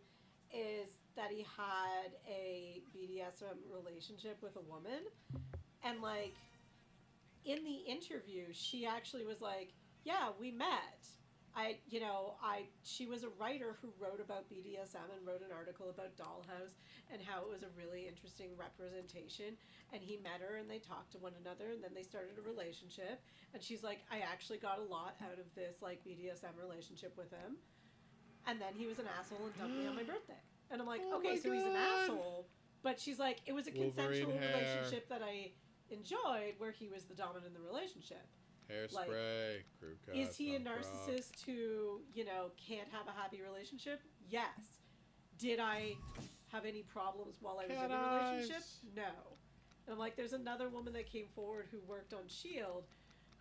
is that he had a BDSM relationship with a woman. And, like, in the interview, she actually was like, yeah, we met. She was a writer who wrote about BDSM and wrote an article about Dollhouse and how it was a really interesting representation. And he met her and they talked to one another and then they started a relationship. And she's like, I actually got a lot out of this, like, BDSM relationship with him. And then he was an asshole and dumped me on my birthday. And I'm like, okay, so he's an asshole. But she's like, it was a consensual relationship that I enjoyed where he was the dominant in the relationship. Hairspray, crew cut. Is he a narcissist who, can't have a happy relationship? Yes. Did I have any problems while I was in the relationship? No. And I'm like, there's another woman that came forward who worked on S.H.I.E.L.D.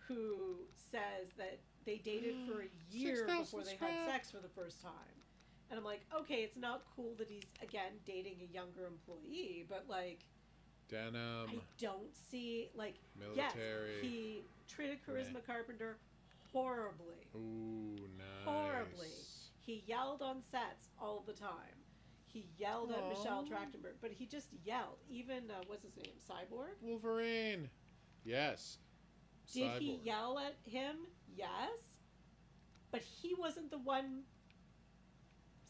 who says that they dated for a year before they had sex for the first time. And I'm like, okay, it's not cool that he's, again, dating a younger employee, but, like... Denim. I don't see, like... Military. Yes, he treated Charisma Carpenter horribly. Ooh, nice. Horribly. He yelled on sets all the time. He yelled at Michelle Trachtenberg, but he just yelled. Even, what's his name, Cyborg? Wolverine. Yes. Did he yell at him? Yes. But he wasn't the one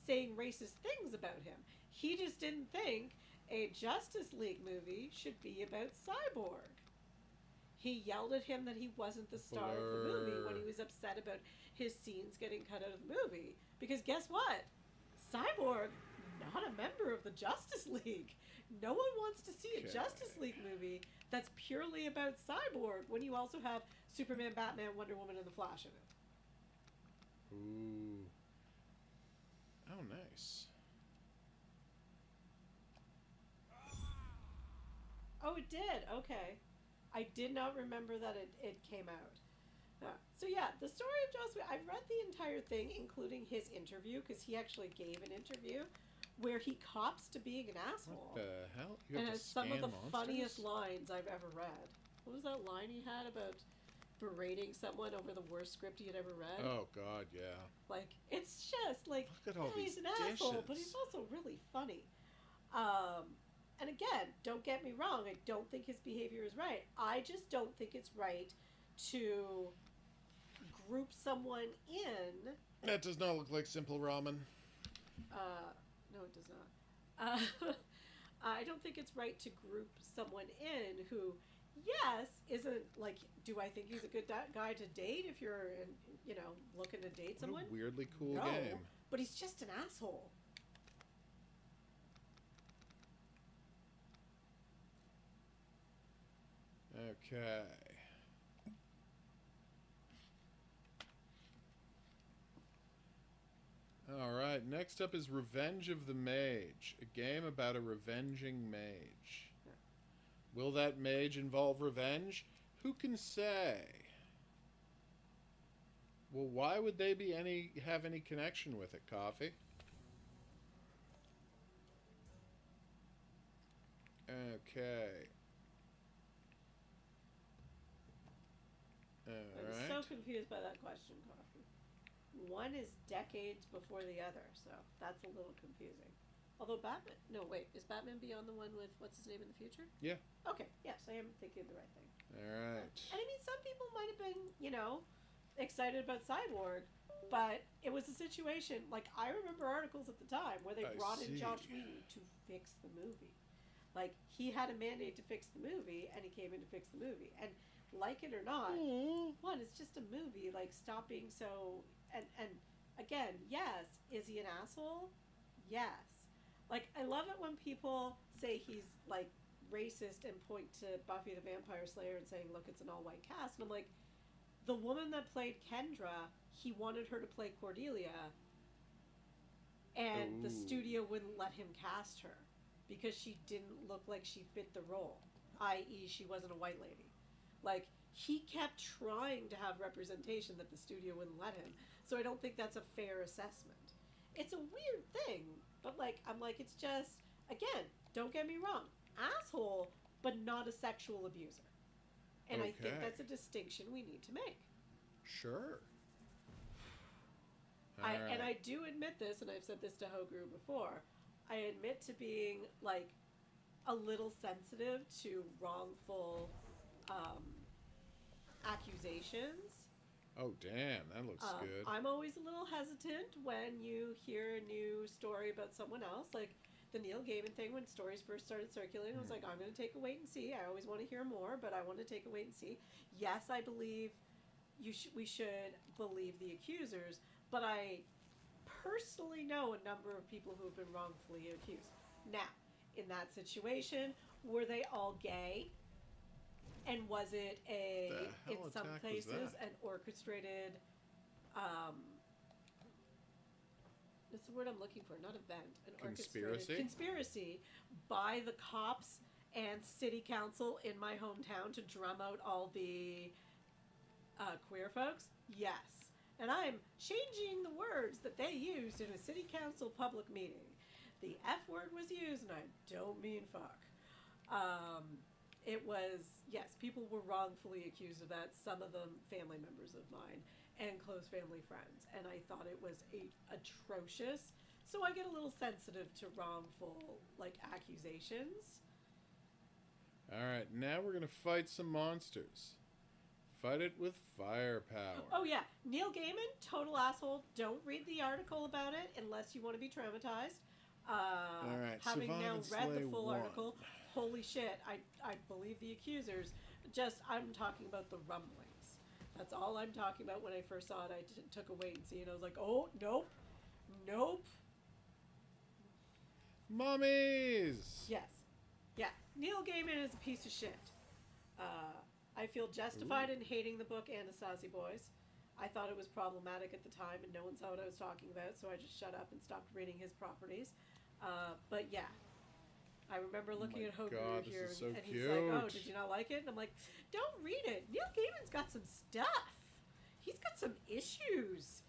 saying racist things about him. He just didn't think a Justice League movie should be about Cyborg. He yelled at him that he wasn't the star of the movie when he was upset about his scenes getting cut out of the movie. Because guess what? Cyborg, not a member of the Justice League. No one wants to see a Justice League movie that's purely about Cyborg when you also have Superman, Batman, Wonder Woman, and the Flash in it. Ooh. Oh, nice. Oh, it did? Okay. I did not remember that it came out. So yeah, the story of Joss Whedon, I've read the entire thing, including his interview, because he actually gave an interview where he cops to being an asshole. What the hell? And has some of the funniest lines I've ever read. What was that line he had about berating someone over the worst script he had ever read? Oh, God, yeah. Like, it's just, like, look at all he's these an asshole, but he's also really funny. And again, don't get me wrong, I don't think his behavior is right. I just don't think it's right to group someone in... That does not look like simple ramen. No, it does not. I don't think it's right to group someone in who, yes, isn't, like, do I think he's a good guy to date if you're, looking to date someone? What a weirdly cool No, game. but he's just an asshole. Okay. All right. Alright, next up is Revenge of the Mage. A game about a revenging mage. Will that mage involve revenge? Who can say? Well, why would they have any connection with it, Coffee? Okay. I'm so confused by that question, Coffee. One is decades before the other, so that's a little confusing. Although Batman... No, wait. Is Batman Beyond the one with what's his name in the future? Yeah. Okay, yes, I am thinking of the right thing. Alright. And I mean, some people might have been, you know, excited about Cyborg, but it was a situation... Like, I remember articles at the time where they brought in Josh Whedon to fix the movie. Like, he had a mandate to fix the movie, and he came in to fix the movie. And like it or not, one, it's just a movie. Like, stop being so... And again, yes, is he an asshole? Yes. Like, I love it when people say he's, like, racist and point to Buffy the Vampire Slayer and saying, look, it's an all-white cast. And I'm like, the woman that played Kendra, he wanted her to play Cordelia, and the studio wouldn't let him cast her because she didn't look like she fit the role, i.e. she wasn't a white lady. Like, he kept trying to have representation that the studio wouldn't let him. So I don't think that's a fair assessment. It's a weird thing, but, like, I'm like, it's just, again, don't get me wrong, asshole, but not a sexual abuser. And I think that's a distinction we need to make. Sure. And I do admit this, and I've said this to Hogru before, I admit to being, like, a little sensitive to wrongful accusations. Oh, damn, that looks good. I'm always a little hesitant when you hear a new story about someone else. Like, the Neil Gaiman thing, when stories first started circulating, I was like, I'm going to take a wait and see. I always want to hear more, but I want to take a wait and see. Yes, I believe we should believe the accusers, but I personally know a number of people who have been wrongfully accused. Now, in that situation, were they all gay? And was it in some places, an orchestrated, that's the word I'm looking for, not event, an orchestrated conspiracy by the cops and city council in my hometown to drum out all the queer folks? Yes. And I'm changing the words that they used in a city council public meeting. The F word was used, and I don't mean fuck. It was, yes, people were wrongfully accused of that, some of them family members of mine and close family friends, and I thought it was atrocious. So I get a little sensitive to wrongful, like, accusations. Alright, now we're going to fight some monsters. Fight it with firepower. Oh, yeah. Neil Gaiman, total asshole. Don't read the article about it unless you want to be traumatized. Alright, having now read the full 1. article, holy shit, I believe the accusers. I'm talking about the rumblings. That's all I'm talking about. When I first saw it, I took a wait and see, and I was like, oh, nope. Nope. Mummies! Yes. Yeah. Neil Gaiman is a piece of shit. I feel justified in hating the book Anasazi Boys. I thought it was problematic at the time, and no one saw what I was talking about, so I just shut up and stopped reading his properties. But yeah. I remember looking at Hogru here, and he's like, oh, did you not like it? And I'm like, don't read it. Neil Gaiman's got some stuff. He's got some issues.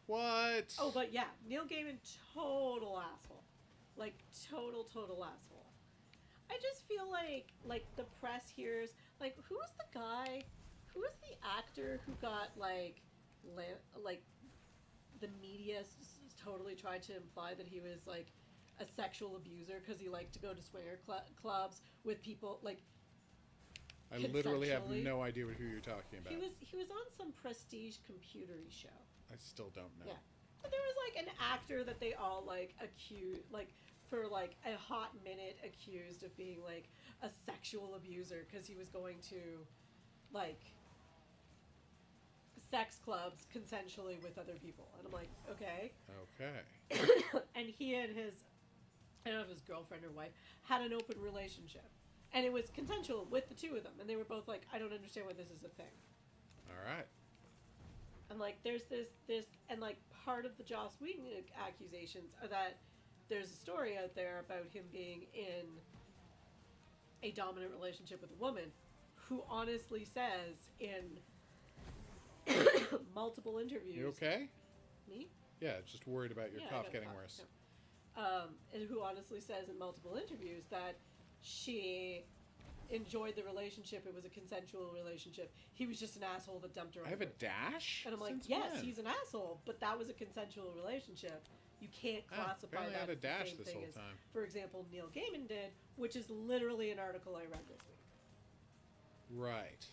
What? Oh, but yeah, Neil Gaiman, total asshole. Like, total asshole. I just feel like the press hears, like, who was the actor who got, like the media totally tried to imply that he was, like, a sexual abuser because he liked to go to swinger clubs with people, like, I literally have no idea who you're talking about. He was on some prestige computery show. I still don't know. Yeah. But there was, like, an actor that they all, like, accused, like, for, like, a hot minute accused of being, like, a sexual abuser because he was going to, like, sex clubs consensually with other people. And I'm like, okay. And he and his, I don't know if his girlfriend or wife, had an open relationship. And it was consensual with the two of them. And they were both like, I don't understand why this is a thing. All right. And like there's this and like part of the Joss Whedon accusations are that there's a story out there about him being in a dominant relationship with a woman who honestly says in multiple interviews. You okay? Me? Yeah, just worried about your Yeah, I cough got a getting cough, worse. yeah. And who honestly says in multiple interviews that she enjoyed the relationship. It was a consensual relationship. He was just an asshole that dumped her. I have a over. dash? And I'm like, Since yes, when? he's an asshole, but that was a consensual relationship. You can't classify apparently I that had a as the dash same this thing whole as, time. for example, Neil Gaiman did, which is literally an article I read this week. Right.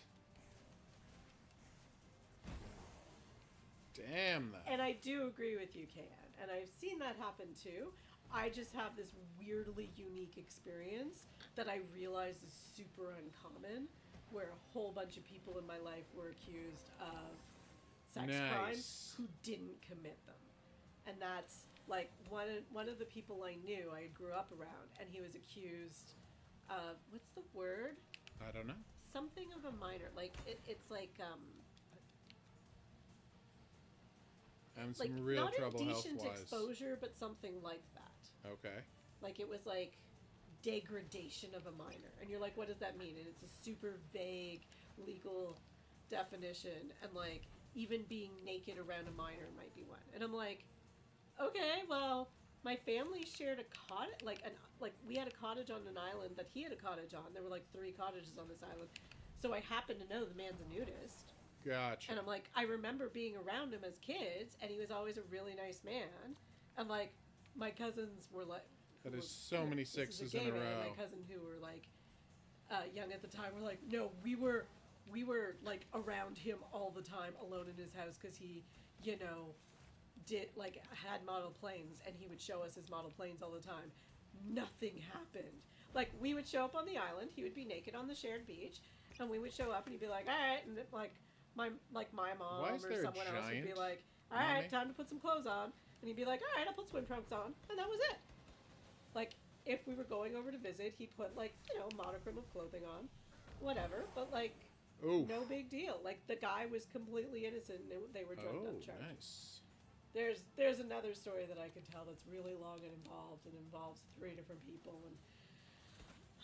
Damn that. And I do agree with you, Kan. And I've seen that happen too. I just have this weirdly unique experience that I realize is super uncommon, where a whole bunch of people in my life were accused of sex crimes who didn't commit them. And that's like one of the people I knew, I grew up around, and he was accused of, what's the word? I don't know. Something of a minor. Like, it's like, I'm like, some real not trouble indecent health-wise. exposure, but something like that. Okay. Like, it was like degradation of a minor. And you're like, what does that mean? And it's a super vague legal definition. And like, even being naked around a minor might be one. And I'm like, okay, well, my family shared a cottage, like we had a cottage on an island that he had a cottage on. There were like 3 cottages on this island. So I happen to know the man's a nudist. Gotcha. And I'm like, I remember being around him as kids, and he was always a really nice man. And like, my cousins were like, that is so many sixes in a row. My cousin who were like young at the time were like, no, we were like around him all the time, alone in his house, because he, you know, did like had model planes, and he would show us his model planes all the time. Nothing happened. Like, we would show up on the island, he would be naked on the shared beach, and we would show up, and he'd be like, all right, and like my mom or someone else would be like, all right, time to put some clothes on, and he'd be like, all right, I'll put swim trunks on, and that was it. Like, if we were going over to visit, he'd put like, you know, monochrome of clothing on, whatever, but like, oof. No big deal. Like, the guy was completely innocent, and they were drugged up charges. Nice. There's another story that I could tell that's really long and involves 3 different people,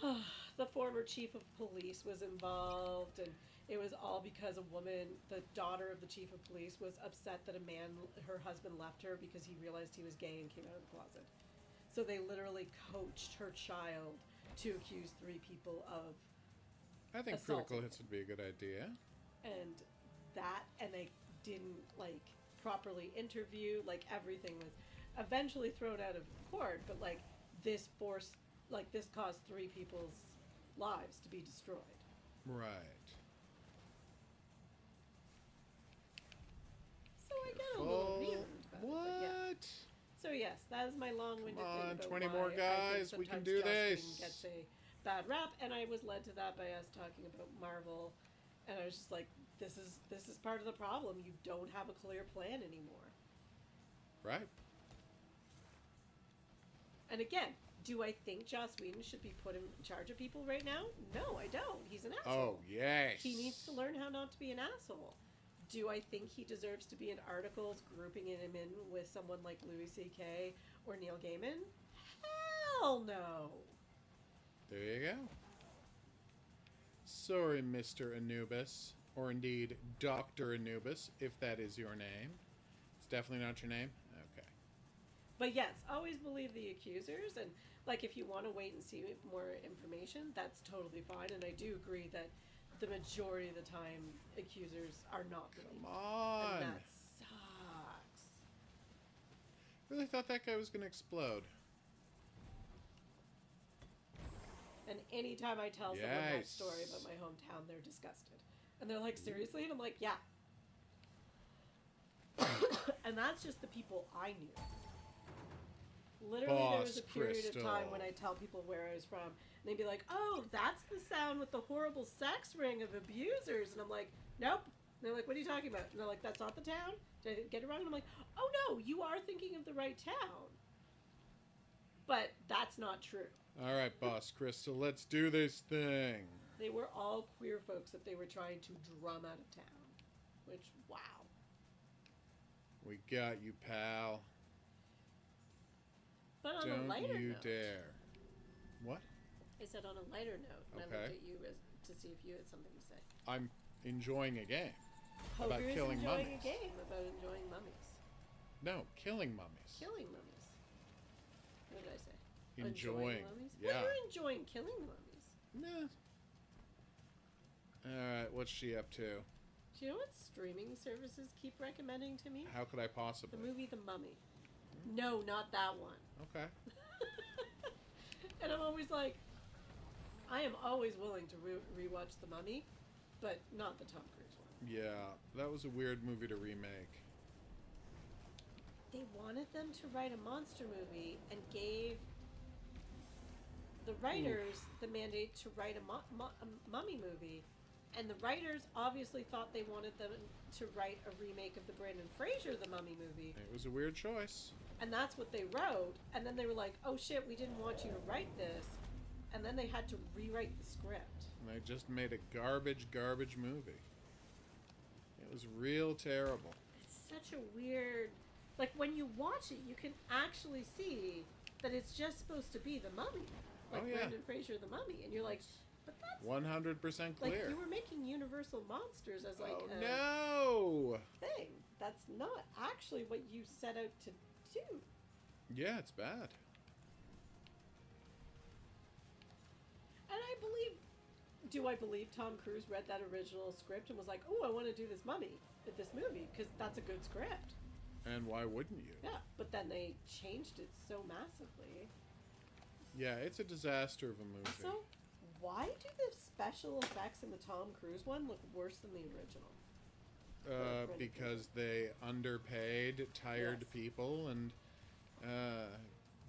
and the former chief of police was involved, and it was all because a woman, the daughter of the chief of police, was upset that a man, her husband, left her because he realized he was gay and came out of the closet. So they literally coached her child to accuse 3 people of I think critical hits would be a good idea. And they didn't like properly interview, like everything was eventually thrown out of court, but like this caused 3 people's lives to be destroyed. Right. So I get a little weird about what? it, but yeah. So yes, that is my long-winded thing about 20 why more I guys, think we can sometimes do Joss this. Whedon gets a bad rap, and I was led to that by us talking about Marvel, and I was just like, this is part of the problem. You don't have a clear plan anymore. Right. And again, do I think Joss Whedon should be put in charge of people right now? No, I don't. He's an asshole. Oh, yes. He needs to learn how not to be an asshole. Do I think he deserves to be in articles grouping him in with someone like Louis C.K. or Neil Gaiman? Hell no. There you go. Sorry, Mr. Anubis. Or indeed, Dr. Anubis, if that is your name. It's definitely not your name? Okay. But yes, always believe the accusers, and like if you want to wait and see more information, that's totally fine. And I do agree that the majority of the time, accusers are not believable. Come on! And that sucks. Really thought that guy was going to explode. And anytime I tell someone that story about my hometown, they're disgusted. And they're like, seriously? And I'm like, yeah. And that's just the people I knew. Literally, there was a period of time when I tell people where I was from, and they'd be like, oh, that's the sound with the horrible sex ring of abusers. And I'm like, nope. And they're like, what are you talking about? And they're like, that's not the town? Did I get it wrong? And I'm like, oh no, you are thinking of the right town. But that's not true. All right, Boss Crystal, let's do this thing. They were all queer folks that they were trying to drum out of town. Which, wow. We got you, pal. But on a Don't lighter you note, dare. What? I said on a lighter note, and I Okay. looked at you to see if you had something to say. I'm enjoying a game about Hoger's killing enjoying mummies. a game about enjoying mummies. No, killing mummies. Killing mummies. What did I say? Enjoying. mummies? Yeah. Well, you're enjoying killing the mummies. Nah. Alright, what's she up to? Do you know what streaming services keep recommending to me? How could I possibly? The movie The Mummy. No, not that one. Okay. And I'm always like, I am always willing to rewatch The Mummy, but not the Tom Cruise one. Yeah, that was a weird movie to remake. They wanted them to write a monster movie and gave the writers the mandate to write a mummy movie. And the writers obviously thought they wanted them to write a remake of the Brendan Fraser The Mummy movie. It was a weird choice. And that's what they wrote. And then they were like, oh shit, we didn't want you to write this. And then they had to rewrite the script. And they just made a garbage movie. It was real terrible. It's such a weird... Like, when you watch it, you can actually see that it's just supposed to be The Mummy. Like, Oh, yeah. Brendan Fraser The Mummy. And you're like, but that's... 100% clear. Like, you were making Universal Monsters as, like, Oh, a no! thing. That's not actually what you set out to do. Yeah, it's bad. And I believe... Do I believe Tom Cruise read that original script and was like, oh, I want to do this movie, because that's a good script. And why wouldn't you? Yeah, but then they changed it so massively. Yeah, it's a disaster of a movie. Also, why do the special effects in the Tom Cruise one look worse than the original? Because they underpaid tired Yes. people and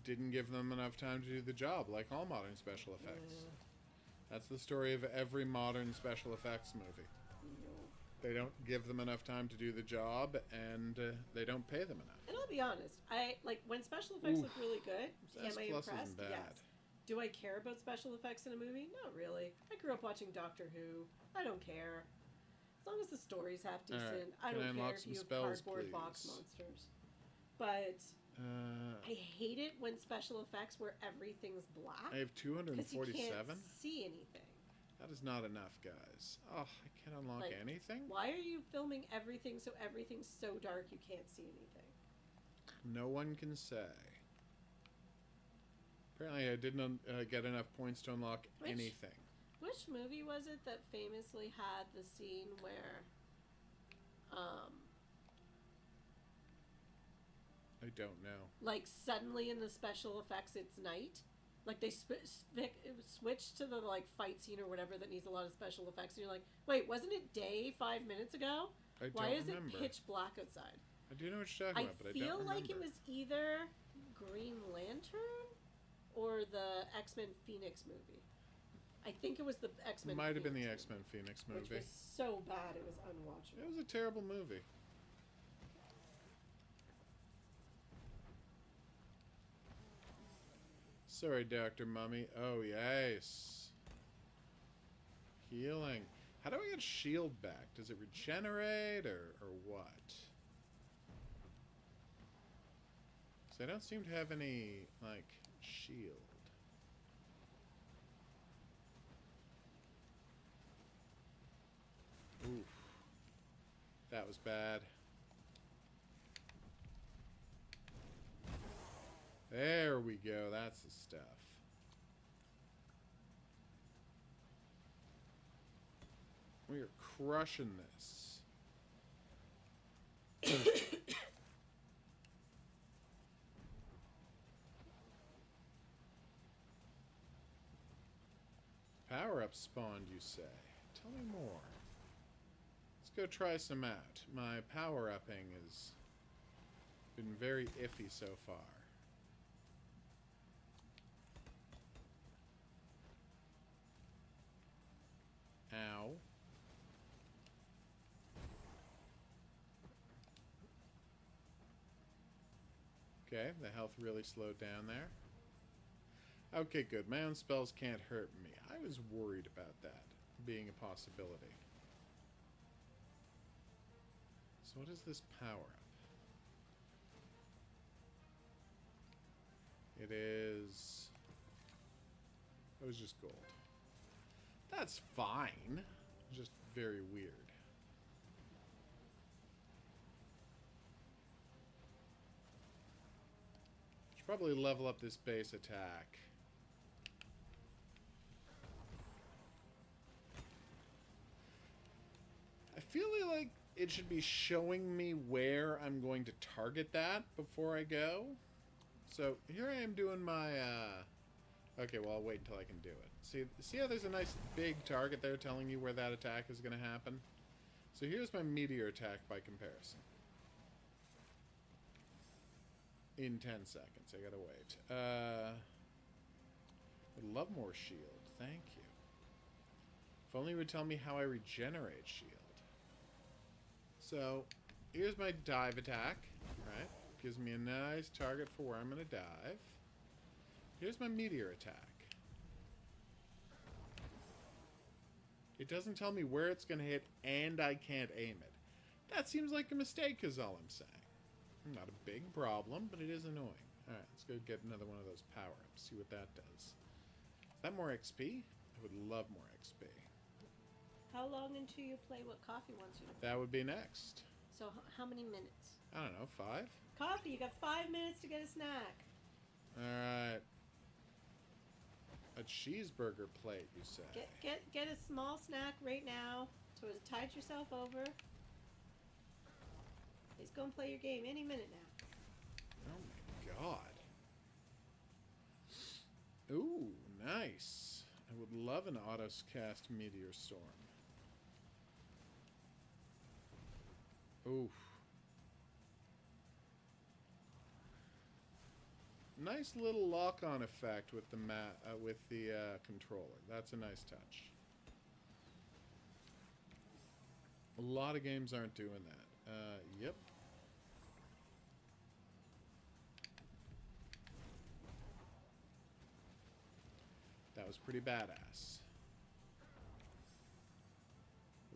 didn't give them enough time to do the job, like all modern special effects. That's the story of every modern special effects movie. They don't give them enough time to do the job, and they don't pay them enough. And I'll be honest, I like when special effects look really good. S Am I plus impressed? isn't bad. Yes. Do I care about special effects in a movie? Not really. I grew up watching Doctor Who. I don't care. As long as the stories half All right, decent, I can I don't unlock care if some you have spells, cardboard box please? monsters. But I hate it when special effects where everything's black. I have because you 247? can't see anything. That is not enough, guys. Oh, I can't unlock Like, anything? Why are you filming everything so everything's so dark you can't see anything? No one can say. Apparently I didn't get enough points to unlock anything. Which movie was it that famously had the scene where, I don't know. like suddenly in the special effects it's night? Like they switch to the like fight scene or whatever that needs a lot of special effects, and you're like, wait, wasn't it day 5 minutes ago? I Why don't is remember. it pitch black outside? I do know what you're talking about, but I don't feel remember. like it was either Green Lantern or the X-Men Phoenix movie. I think it was the X-Men. Might have been the Phoenix X-Men Phoenix movie, movie. which was so bad it was unwatchable. It was a terrible movie. Sorry, Dr. Mummy. Oh, yes. Healing. How do I get shield back? Does it regenerate or what? So I don't seem to have any, like, shield. Oof. That was bad. There we go. That's the stuff. We are crushing this. Power-up spawned, you say? Tell me more. Let's go try some out. My power-upping has been very iffy so far. Ow. Okay, the health really slowed down there. Okay, good. My own spells can't hurt me. I was worried about that being a possibility. So what is this power-up? It is... It was just gold. That's fine. Just very weird. Should probably level up this base attack. I feel like it should be showing me where I'm going to target that before I go. So here I am doing my, okay, well, I'll wait until I can do it. See how there's a nice big target there telling you where that attack is going to happen? So here's my meteor attack by comparison. In 10 seconds. I gotta wait. Would love more shield. Thank you. If only you would tell me how I regenerate shield. So, here's my dive attack, right? Gives me a nice target for where I'm going to dive. Here's my meteor attack. It doesn't tell me where it's going to hit, and I can't aim it. That seems like a mistake, is all I'm saying. Not a big problem, but it is annoying. Alright, let's go get another one of those power-ups, see what that does. Is that more XP? I would love more XP. How long until you play what Coffee wants you to play? That would be next. So how many minutes? I don't know, 5? Coffee, you got 5 minutes to get a snack. Alright. A cheeseburger plate, you say? Get a small snack right now to tide yourself over. He's gonna play your game any minute now. Oh my god. Ooh, nice. I would love an auto-cast Meteor Storm. Oof. Nice little lock-on effect with the controller. That's a nice touch. A lot of games aren't doing that. Yep. That was pretty badass.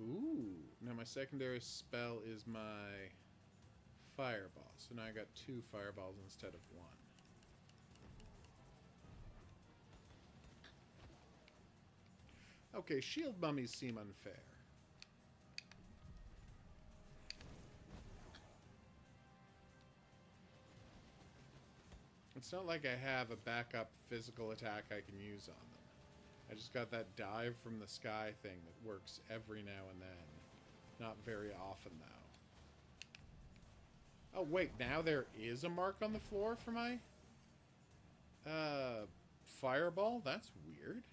Ooh. Now my secondary spell is my fireball. So now I got 2 fireballs instead of 1. Okay, shield mummies seem unfair. It's not like I have a backup physical attack I can use on them. I just got that dive from the sky thing that works every now and then. Not very often, though. Oh, wait, now there is a mark on the floor for my fireball? That's weird.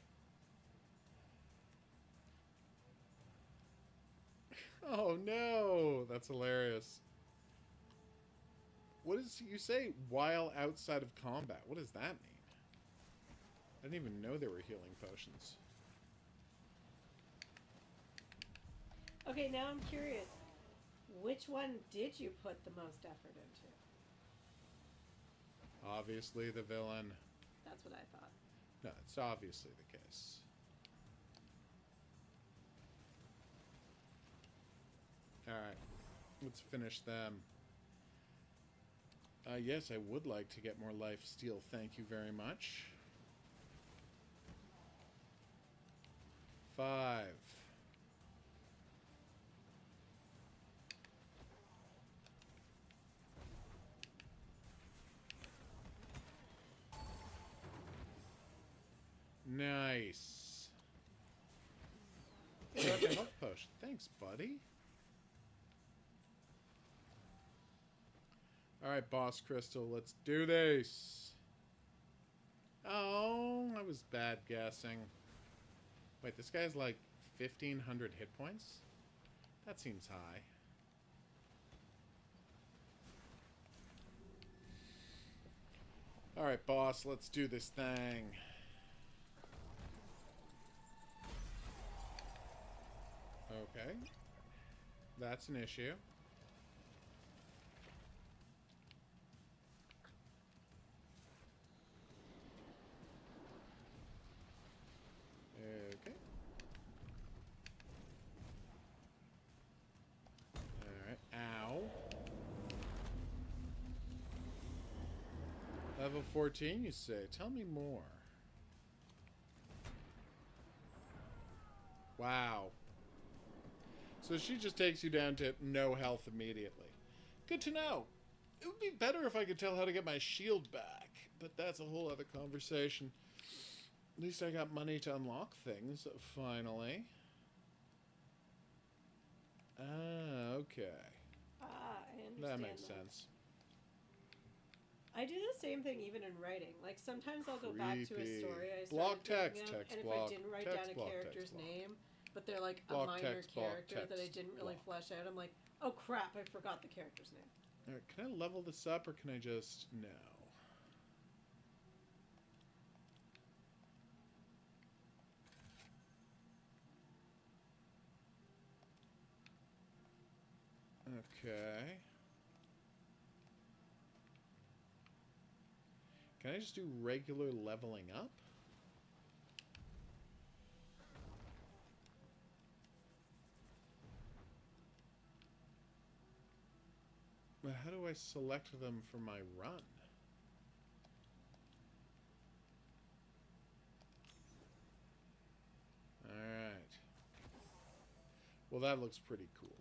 Oh, no! That's hilarious. What does you say while outside of combat? What does that mean? I didn't even know there were healing potions. Okay, now I'm curious. Which one did you put the most effort into? Obviously the villain. That's what I thought. No, it's obviously the case. Alright, let's finish them. Yes, I would like to get more life steal. Thank you very much. 5. Nice. Got a health potion. Thanks, buddy. Alright, Boss Crystal, let's do this. Oh, I was bad guessing. Wait, this guy's like 1,500 hit points? That seems high. Alright, boss, let's do this thing. Okay. That's an issue. Okay. Alright. Ow. Level 14, you say? Tell me more. Wow. So she just takes you down to no health immediately. Good to know. It would be better if I could tell how to get my shield back, but that's a whole other conversation. At least I got money to unlock things, finally. Ah, okay. Ah, I understand That makes sense. I do the same thing even in writing. Like, sometimes I'll go back to a Creepy. story I started Block text, thinking of, text and if block, I didn't write text down a block, character's text block. name, but they're like a Block, minor text block, character that I text didn't really block. flesh out, I'm like, oh crap, I forgot the character's name. Alright, can I level this up or can I just... No. Okay. Can I just do regular leveling up? But how do I select them for my run? Alright. Well, that looks pretty cool.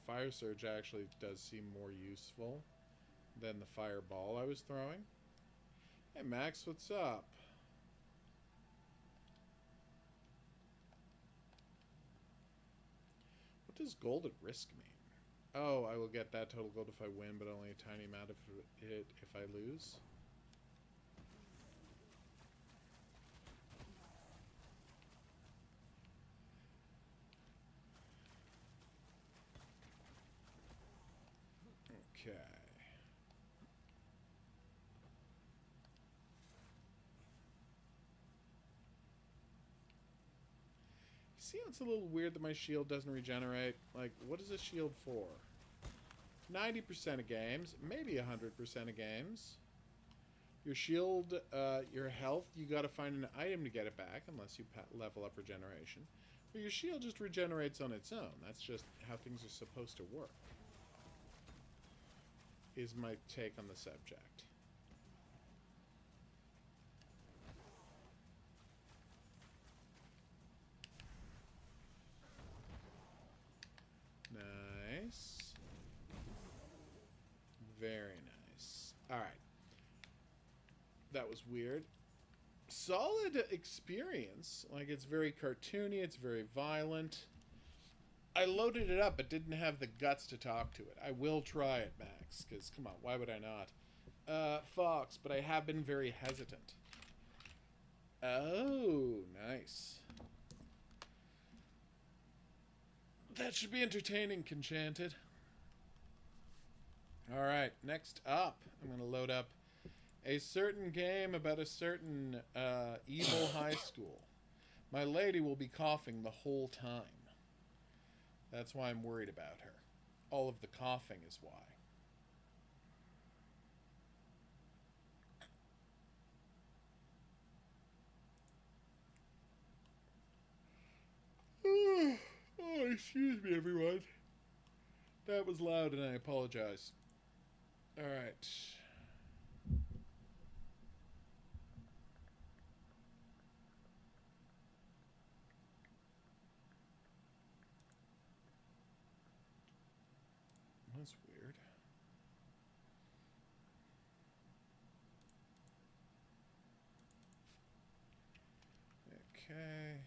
Fire Surge actually does seem more useful than the fireball I was throwing. Hey Max, what's up? What does gold at risk mean? Oh, I will get that total gold if I win, but only a tiny amount of it if I lose. Okay. See how it's a little weird that my shield doesn't regenerate? Like, what is a shield for? 90% of games, maybe 100% of games. Your shield, your health, you gotta find an item to get it back, unless you level up regeneration. But your shield just regenerates on its own. That's just how things are supposed to work. Is my take on the subject. Nice. Very nice. Alright. That was weird. Solid experience. Like, it's very cartoony, it's very violent. I loaded it up, but didn't have the guts to talk to it. I will try it, Max, because, come on, why would I not? Fox, but I have been very hesitant. Oh, nice. That should be entertaining, Conchanted. Alright, next up, I'm going to load up a certain game about a certain evil high school. My lady will be coughing the whole time. That's why I'm worried about her. All of the coughing is why. Oh, excuse me, everyone. That was loud and I apologize. Alright. That's weird. Okay.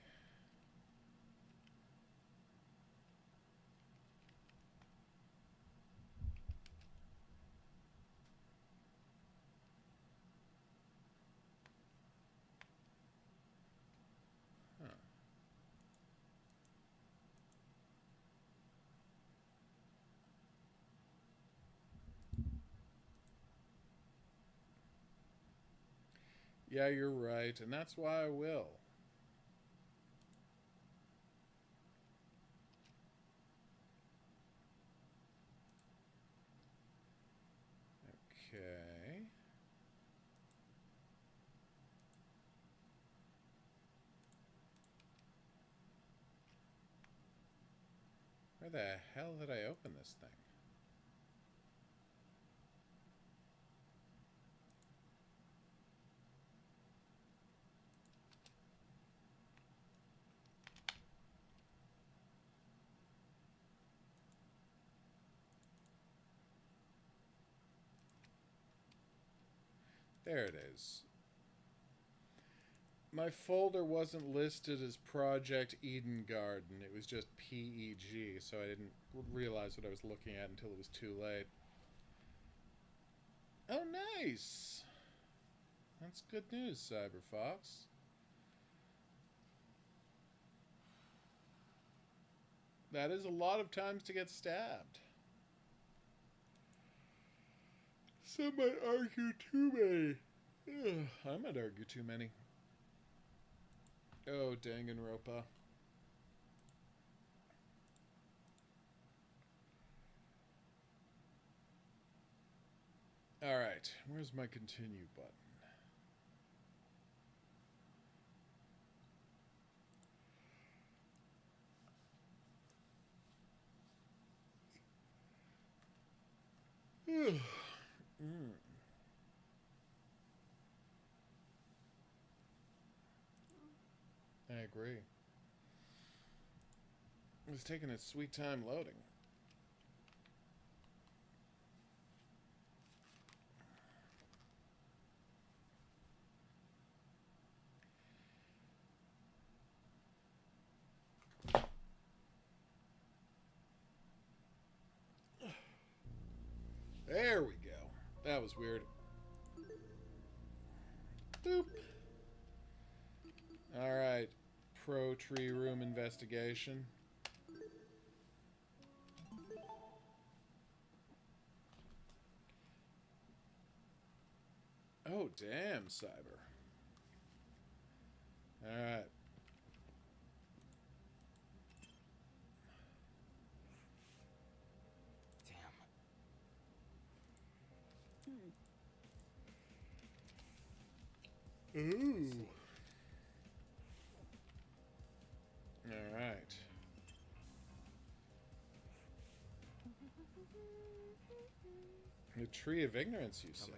Huh. Yeah, you're right, and that's why I will. Okay. Where the hell did I open this thing? There it is. My folder wasn't listed as Project Eden Garden. It was just PEG, so I didn't realize what I was looking at until it was too late. Oh, nice! That's good news, Cyberfox. That is a lot of times to get stabbed. Some might argue too many. Ugh, I might argue too many. Oh, Danganronpa. Alright, where's my continue button? I agree. It was taking its sweet time loading. There we go. That was weird. Boop. Alright. Pro tree room investigation. Oh, damn, Cyber. Alright. Ooh. All right. The Tree of Ignorance, you say?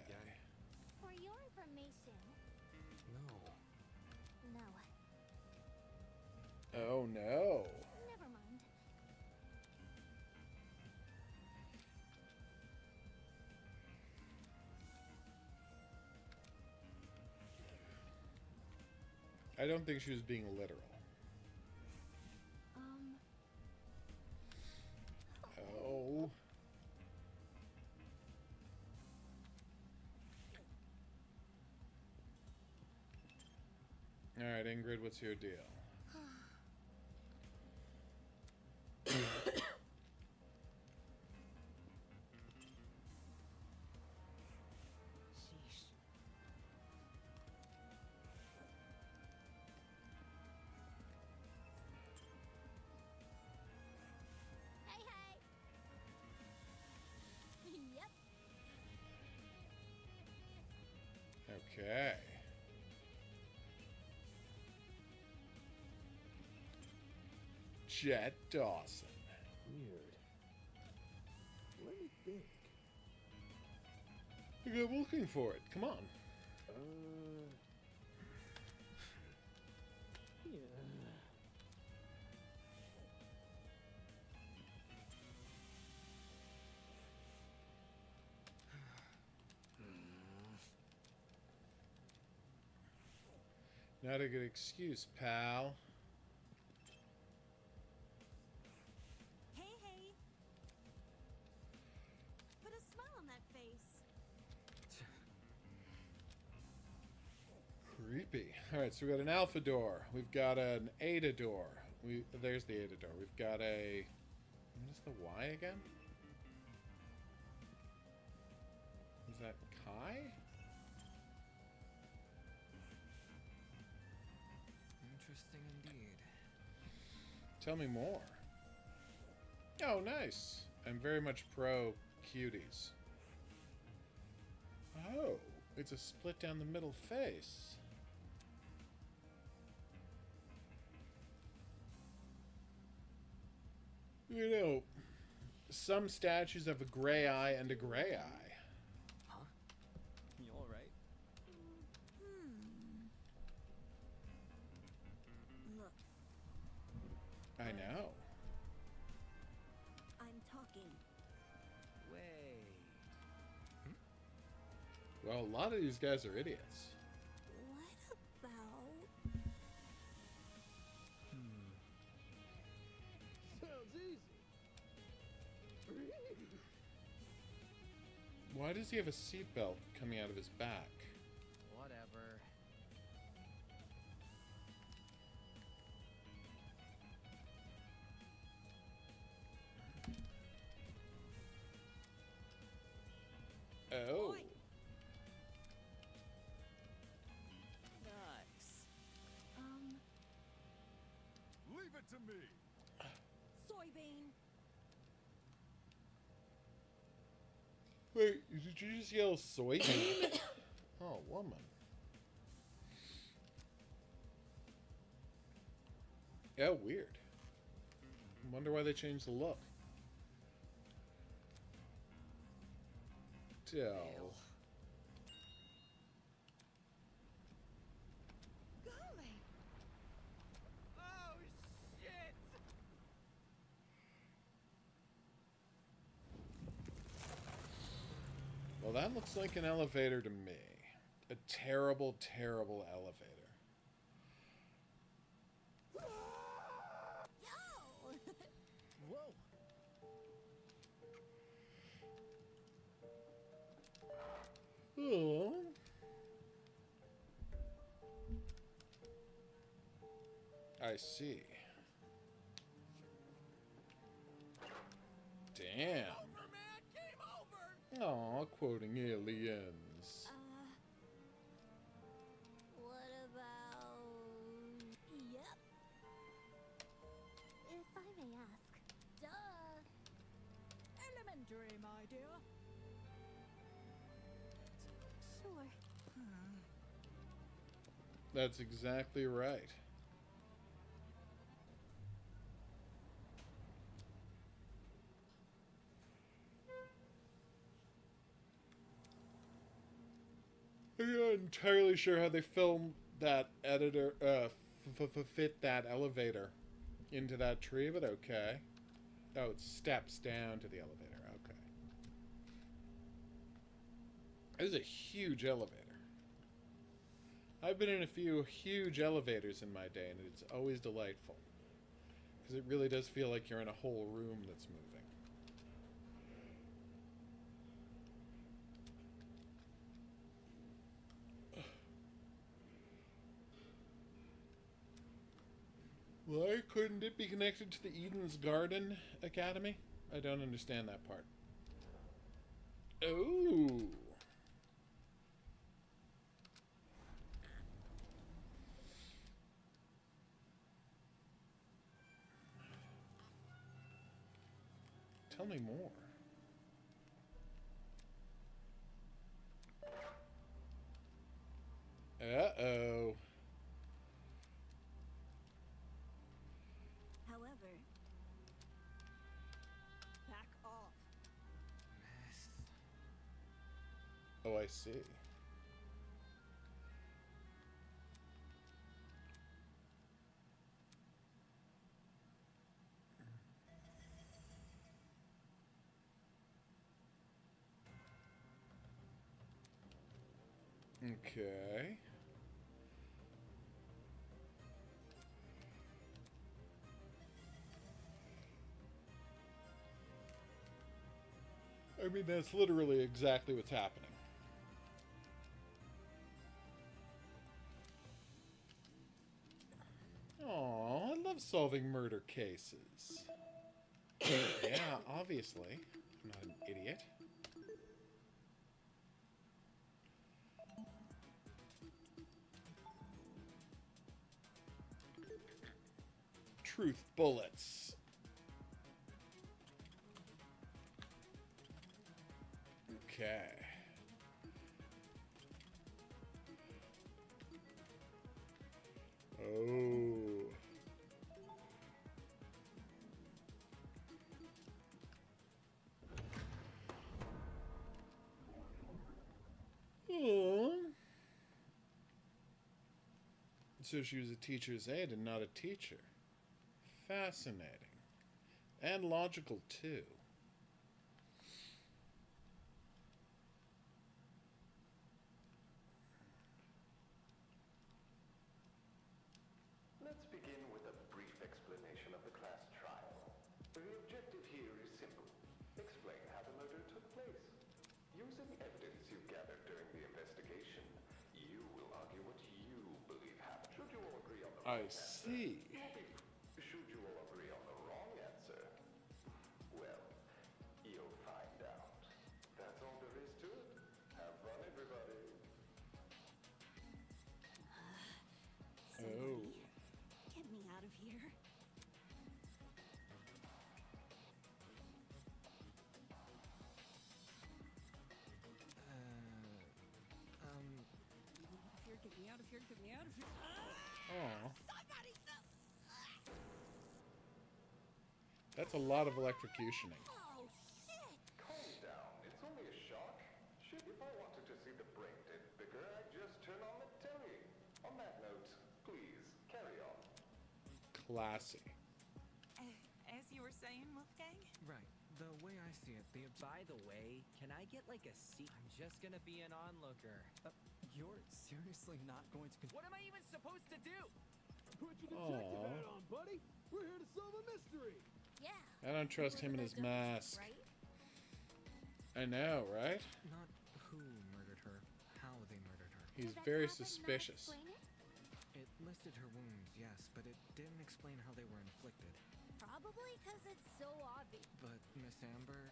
For your information. No. Oh, no. Never mind. I don't think she was being literal. Oh. Alright, Ingrid, what's your deal? Okay. Jet Dawson. Weird. Let me think. You're looking for it. Come on. Yeah. Not a good excuse, pal. Hey, hey. Put a smile on that face. Creepy. Alright, so we got an Alpha door. We've got an Ada door. There's the Ada door. We've got a... What is the Y again? Is that Kai? Interesting indeed. Tell me more. Oh, nice. I'm very much pro cuties. Oh, it's a split down the middle face. You know, some statues have a gray eye and a gray eye. Huh? You alright? Look, I know. I'm talking. Way. Well, A lot of these guys are idiots. What about... Sounds easy. Why does he have a seatbelt coming out of his back? Whatever. Oh. Nice. Leave it to me. Soybean. Wait, did you just yell soybean? Oh, woman. Yeah, weird. Wonder why they changed the look. Dill. Golly. Oh, shit. Well, that looks like an elevator to me. A terrible, terrible elevator. Whoa. Oh. I see. Damn. Aw, quoting aliens. What about... Yep. If I may ask. Duh. Elementary, my dear. Sure. That's exactly right. I'm not entirely sure how they filmed that editor, fit that elevator into that tree, but okay. Oh, it steps down to the elevator. Okay. This is a huge elevator. I've been in a few huge elevators in my day, and it's always delightful. Because it really does feel like you're in a whole room that's moving. Why couldn't it be connected to the Eden's Garden Academy? I don't understand that part. Oh. Tell me more. Uh-oh. However... Back off. Oh, I see. Okay. I mean, that's literally exactly what's happening. Aw, I love solving murder cases. Yeah, obviously. I'm not an idiot. Truth bullets. Okay. Oh. Aww. So she was a teacher's aide and not a teacher. Fascinating. And logical, too. I see. Should you all agree on the wrong answer, well, you'll find out. That's all there is to it. Have fun, everybody. Oh. Get me out of here. Get me out of here, get me out of here. Aw. That's a lot of electrocutioning. Oh, shit! Calm down. It's only a shock. Shit, if I wanted to see the brain dead bigger, I'd just turn on the telly. On that note, please, carry on. Classy. As you were saying, Wolfgang? Right. The way I see it, By the way, can I get like a seat? I'm just gonna be an onlooker. You're seriously not going to... What am I even supposed to do? Put your detective hat on, buddy. We're here to solve a mystery. Yeah. I don't trust him and his mask. Right? I know, right? Not who murdered her, how they murdered her. He's very suspicious. It listed her wounds, yes, but it didn't explain how they were inflicted. Probably because it's so obvious. But, Miss Amber,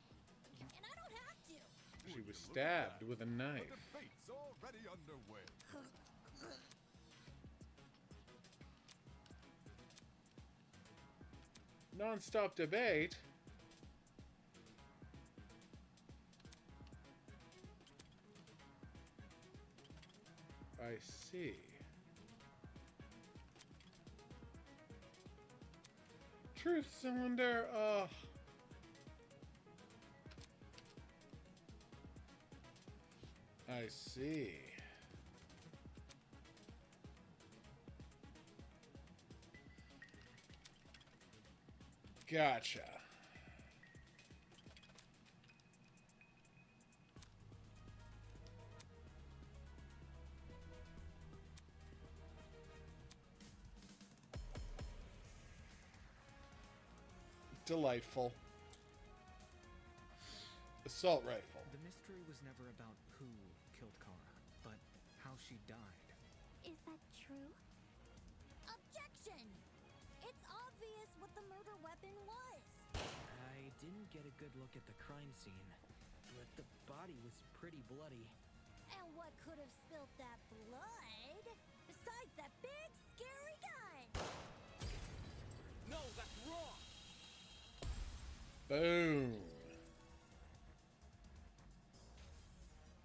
you... And I don't have to. She was stabbed with a knife. The debate's already underway. Non-stop debate? I see. Truth cylinder, I see. Gotcha. Delightful. Assault rifle. The mystery was never about who killed Kara, but how she died. Is that true? Objection! It's obvious what the murder weapon was. I didn't get a good look at the crime scene, but the body was pretty bloody. And what could have spilt that blood? Besides that big, scary gun! No, that's wrong! Boom.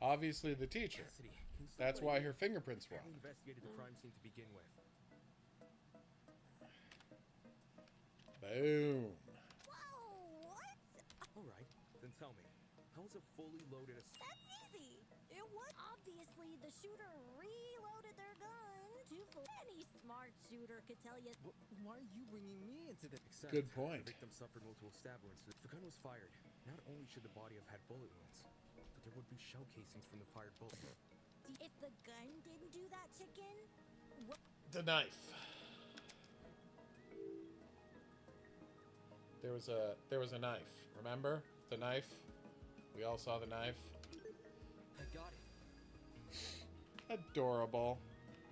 Obviously the teacher. That's why her fingerprints were on. Investigated the crime scene to begin with. Boom. Whoa, what? Alright, then tell me, how was a fully loaded That's easy! It was obviously the shooter reloaded their gun to any smart shooter could tell you. Why are you bringing me into this? Except Good point. The victim suffered multiple stab wounds. If the gun was fired, not only should the body have had bullet wounds, but there would be shell casings from the fired bullet. If the gun didn't do that, chicken, what? The knife. There was a knife. Remember? The knife? We all saw the knife. I got it. Adorable.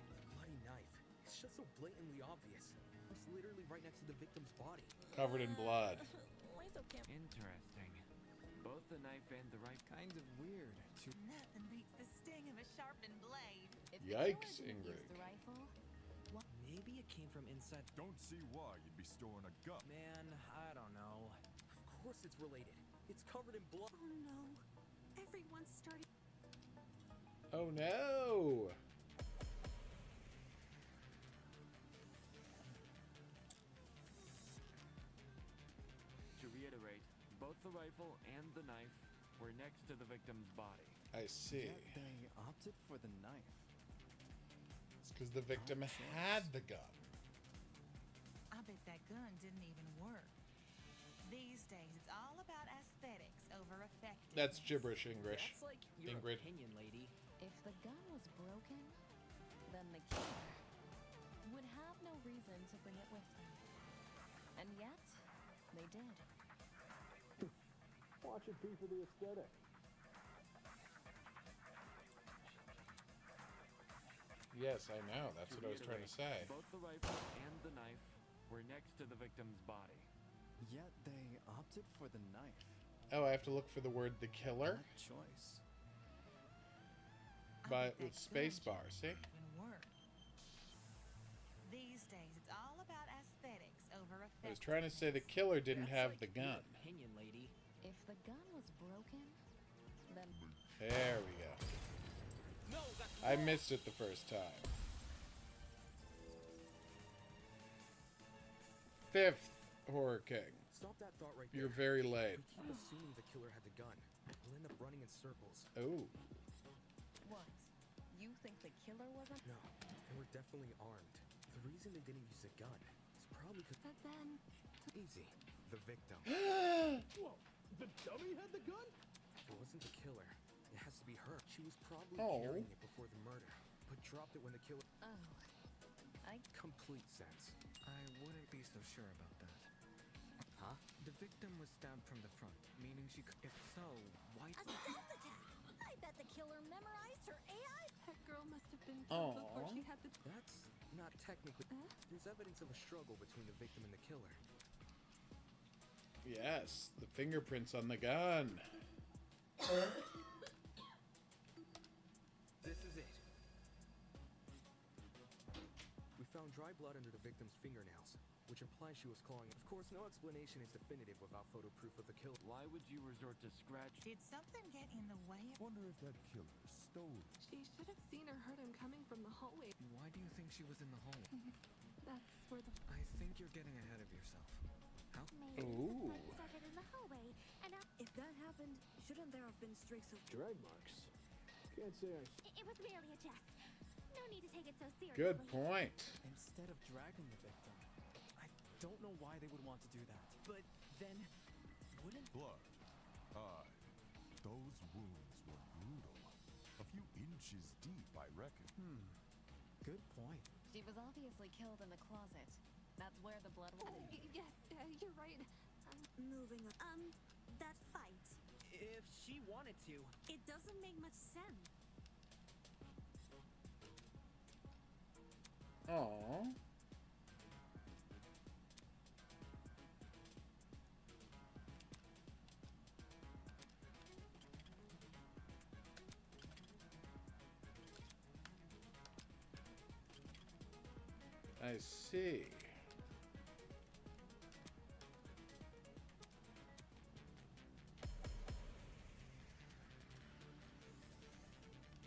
The bloody knife. It's just so blatantly obvious. It's literally right next to the victim's body. Covered in blood. Interesting. Both the knife and the right kind of weird. Nothing beats the sting of a sharpened blade. Yikes, Ingrid. Maybe it came from inside. Don't see why you'd be storing a gun. Man, I don't know. Of course it's related. It's covered in blood. Oh no. Everyone's starting. Oh no! To reiterate, both the rifle and the knife were next to the victim's body. I see. Yet they opted for the knife. It's because the victim had the gun. I bet that gun didn't even work. These days, it's all about aesthetics over effectiveness. That's gibberish English. That's like your Ingrid. opinion, lady. If the gun was broken, then the killer would have no reason to bring it with them. And yet, they did. Watch it be for the aesthetic. Yes, I know. That's what I was trying to say. Both the rifle and the knife were next to the victim's body. Yet they opted for the knife. Oh, I have to look for the word "the killer." Bad choice. But with spacebar, see? These days, it's all about aesthetics over I was trying to say the killer didn't have the gun. Opinion, lady. If the gun was broken, then... There we go. No, that's I missed it the first time. 5th Horror King. Stop that thought right You're there. very late. We keep assuming the killer had the gun. We'll end up running in circles. Oh. What? You think the killer wasn't? No, they were definitely armed. The reason they didn't use a gun is probably because... But then... Easy. The victim. Whoa, the dummy had the gun? It wasn't the killer. It has to be her. She was probably Oh. carrying it before the murder, but dropped it when the killer... Oh. Complete sense. I wouldn't be so sure about that. Huh? The victim was stabbed from the front, meaning she could... If so, why... A stealth attack! I bet the killer memorized her AI. That girl must have been killed before she had the... That's not technically... There's evidence of a struggle between the victim and the killer. Yes, the fingerprints on the gun. This is it. We found dry blood under the victim's fingernails, which implies she was clawing. Of course, no explanation is definitive without photo proof of the killer. Why would you resort to scratch? Did something get in the way of... Wonder if that killer stole it. She should have seen or heard him coming from the hallway. Why do you think she was in the hole? That's where the... I think you're getting ahead of yourself. How? Maybe Ooh. the blood started in the hallway, and if that happened, shouldn't there have been streaks of... Drag marks. Can't say I... It was merely a jest. No need to take it so seriously. Good point. Instead of dragging the victim, I don't know why they would want to do that. But then, wouldn't... Blood. Aye. Those wounds were brutal. A few inches deep, I reckon. Good point. She was obviously killed in the closet. That's where the blood was. Yes, you're right. Moving on. That fight. If she wanted to... It doesn't make much sense. Aww. I see.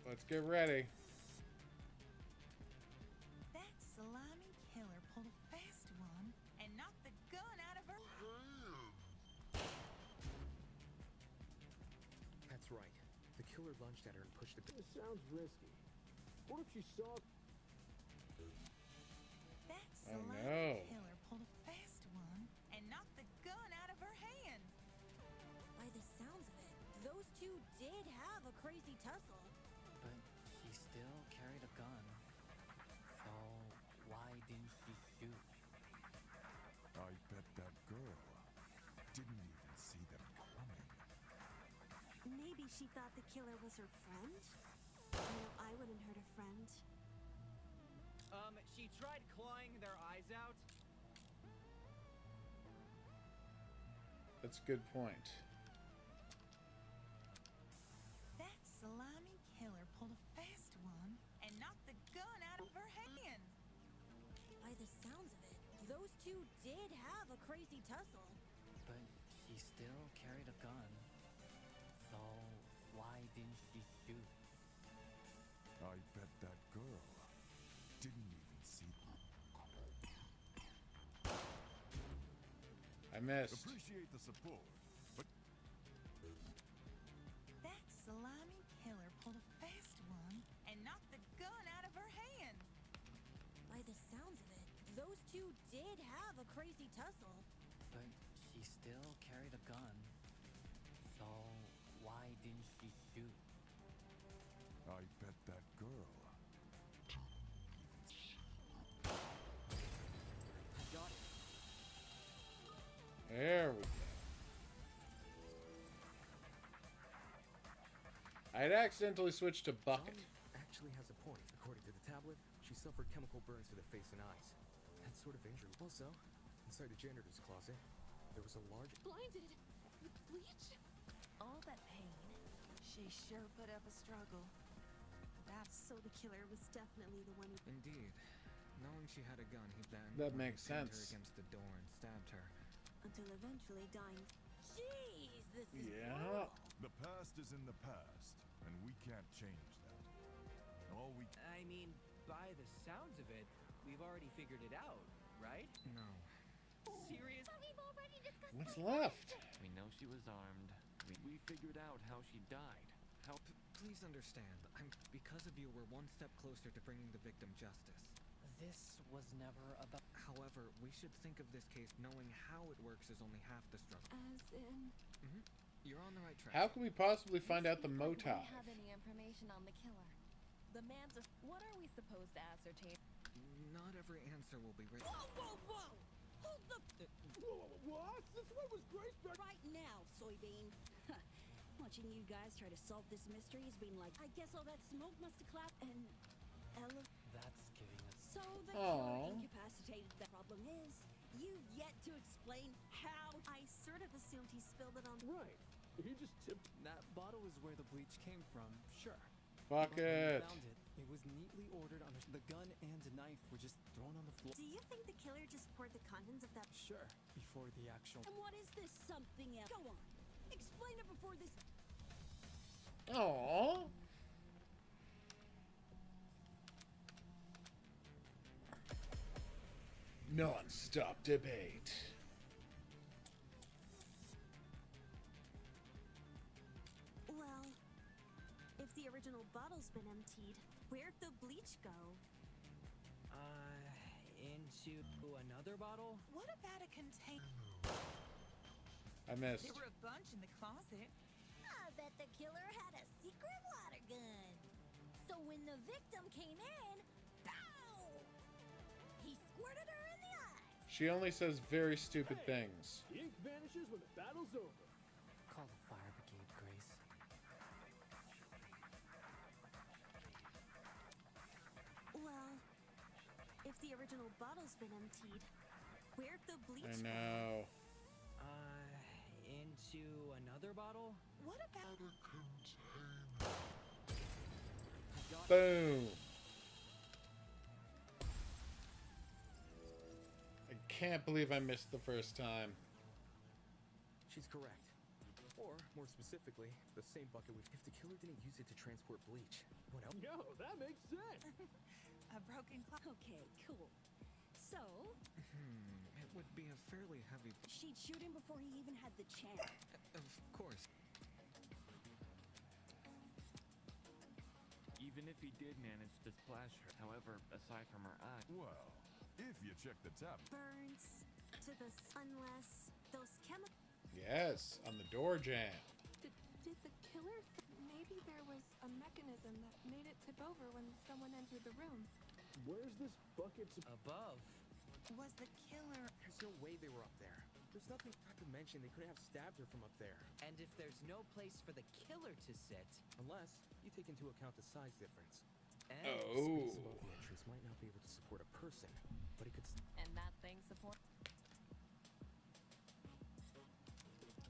Let's get ready. That salami killer pulled a fast one and knocked the gun out of her... That's right. The killer lunged at her and pushed the... This sounds risky. What if she saw... That Oh, salami no. killer pulled a fast one and knocked the gun out of her hand. By the sounds of it, those two did have a crazy tussle. But she still carried a gun. So, why didn't she shoot? I bet that girl didn't even see them coming. Maybe she thought the killer was her friend? You know, I wouldn't hurt a friend. She tried clawing their eyes out. That's a good point. That salami killer pulled a fast one and knocked the gun out of her hand. By the sounds of it, those two did have a crazy tussle. But she still carried a gun. So, why didn't she shoot? I bet that girl didn't even see. I missed. Appreciate the support, but That salami killer pulled a fast one and knocked the gun out of her hand. By the sounds of it, those two did have a crazy tussle. But she still carried a gun. So, why didn't she shoot? I bet that girl. I got it. There we go. I'd accidentally switched to bucket. John actually has a point, according to the tablet, she suffered chemical burns to the face and eyes. That sort of injury. Also, inside the janitor's closet, there was a large... Blinded with bleach? All that pain. She sure put up a struggle. That's So the killer was definitely the one who... Indeed. Knowing she had a gun, he then That makes pinned her sense. against the door and stabbed her. Until eventually dying. Jeez, this is Yeah. The past is in the past, and we can't change that. All we... I mean, by the sounds of it, we've already figured it out, right? No. Serious? What's left? We know she was armed. We figured out how she died. How... Please understand, because of you, we're one step closer to bringing the victim justice. This was never about... However, we should think of this case knowing how it works is only half the struggle. As in... You're on the right track. How can we possibly find out the motive? Do we have any information on the killer? The man's a... What are we supposed to ascertain? Not every answer will be written. Whoa, whoa, whoa! Hold the... What? Since when was Grace back? Right now, soybean. Watching you guys try to solve this mystery has been like, I guess all that smoke must have clapped and... Ella... That's giving us... So the killer incapacitated. The problem is, you've yet to explain how... I sort of assumed he spilled it on... Right. He just tipped... That bottle is where the bleach came from, sure. Fuck But when we it. found it. It was neatly ordered on the gun and knife were just thrown on the floor. Do you think the killer just poured the contents of that... Sure, before the actual... And what is this something else? Go on. Explain it before this... Aww. Non-stop debate. Well, if the original bottle's been emptied, where'd the bleach go? Into another bottle? What about a container? I missed. There were a bunch in the closet. I bet the killer had a secret water gun. So when the victim came in, pow! He squirted her in the eyes. She only says very stupid things. The ink vanishes when the battle's over. Call the fire brigade, Grace. Well, if the original bottle's been emptied, where'd the bleach I go? know. Into another bottle? What about a Boom. I can't believe I missed the first time. She's correct. Or, more specifically, the same bucket with... If the killer didn't use it to transport bleach, what else? Yo, that makes sense. a broken clock? Okay, cool. So... It would be a fairly heavy... She'd shoot him before he even had the chance. Of course. Even if he did manage to splash her, however, aside from her eye... Well, if you check the tab... Burns to the... Unless those chemicals... Yes, on the door jam. Did the killer... Maybe there was a mechanism that made it tip over when someone entered the room. Where's this bucket? Above. Was the killer... There's no way they were up there. There's nothing not to mention they couldn't have stabbed her from up there. And if there's no place for the killer to sit... Unless you take into account the size difference. And Oh. Space above the entrance might not be able to support a person, but it could... And that thing support...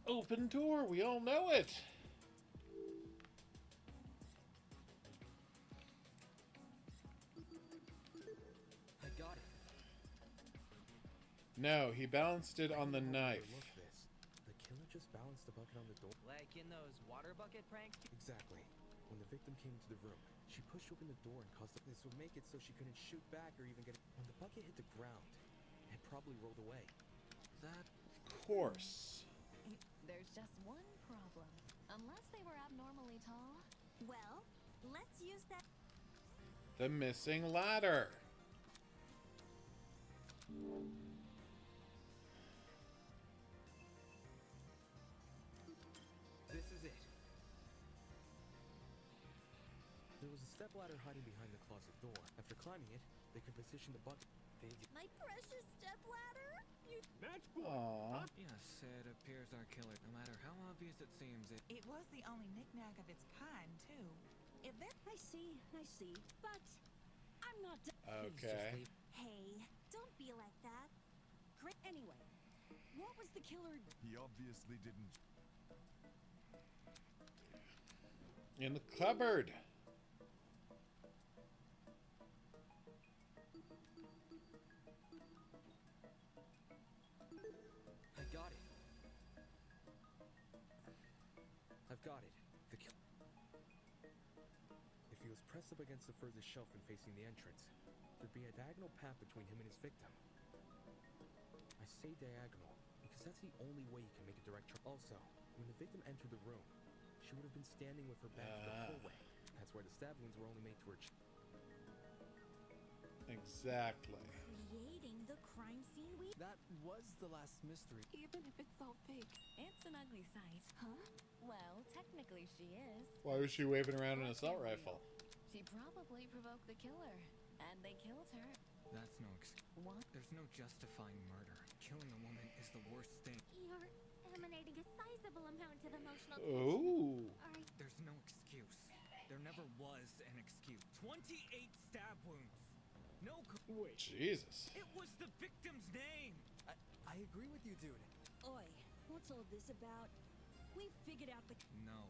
Open door, we all know it. I got it. No, he balanced it on the knife. Look this. The killer just balanced the bucket on the door. Like in those water bucket pranks? Exactly. When the victim came into the room, she pushed open the door and caused this would make it so she couldn't shoot back or even get it. When the bucket hit the ground, it probably rolled away. That, of course. There's just one problem. Unless they were abnormally tall. Well, let's use that... The missing ladder. This is it. There was a stepladder hiding behind the closet door. After climbing it, they could position the bucket. My precious stepladder? You... Match point. Aww. Yes, it appears our killer, no matter how obvious it seems, It was the only knick-knack of its kind, too. If there... I see. But I I'm not Okay. Hey, don't be like that. Great. Anyway, what was the killer? He obviously didn't. In the cupboard. I got it. I've got it. If he was pressed up against the furthest shelf and facing the entrance, there'd be a diagonal path between him and his victim. I say diagonal because that's the only way you can make a direct turn. Also, when the victim entered the room, she would have been standing with her back to the hallway. That's why the stab wounds were only made to her chin. Exactly. Creating the crime scene we... That was the last mystery. Even if it's all fake. It's an ugly sight. Huh? Well, technically she is. Why was she waving around an assault rifle? She probably provoked the killer, and they killed her. That's no excuse. What? There's no justifying murder. Killing a woman is the worst thing. You're emanating a sizable amount of emotional Ooh. There's no excuse. There never was an excuse. 28 stab wounds. No. Wait. Jesus. It was the victim's name. I agree with you, dude. Oi, what's all this about? We figured out the... No.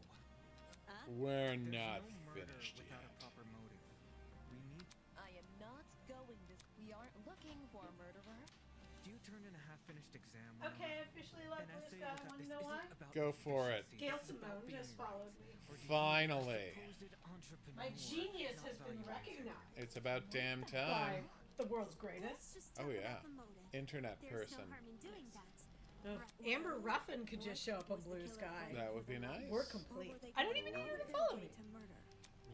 We're There's not no murder finished without yet. a proper motive. We need... I am not going to... We aren't looking for a murderer. Do you turn in a half-finished exam? Okay, I officially love An this essay guy. without- Want to this know why? isn't about Go for it. efficiency. Gail This is about Simone being just right. followed me. Finally. My genius has been recognized. It's about damn By time. the world's greatest. Oh yeah. Internet There's person. no harm in doing that. No, if Amber Ruffin could just show up on Blue Sky. That would be nice. We're complete. I don't even know where to follow me.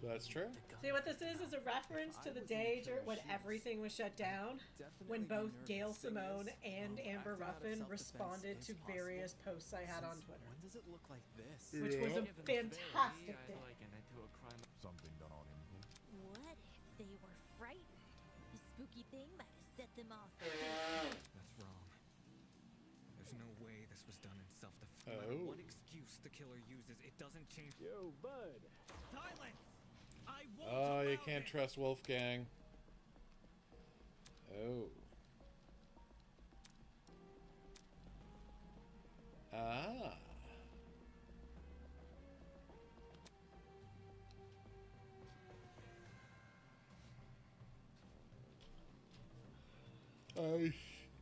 That's true. See what this is a reference to the day when everything was shut down, when both Gail Simone and Amber Ruffin responded to various posts I had on Twitter. When does it look like this? Which was a fantastic day. Something done on him. What if they were frightened? A spooky thing might have set them off. That's wrong. There's no way this was done in self-defense. No matter what excuse the killer uses, it doesn't change. Yo, bud. Silence! I won't Oh, you allow can't it. trust Wolfgang. Oh. Ah. I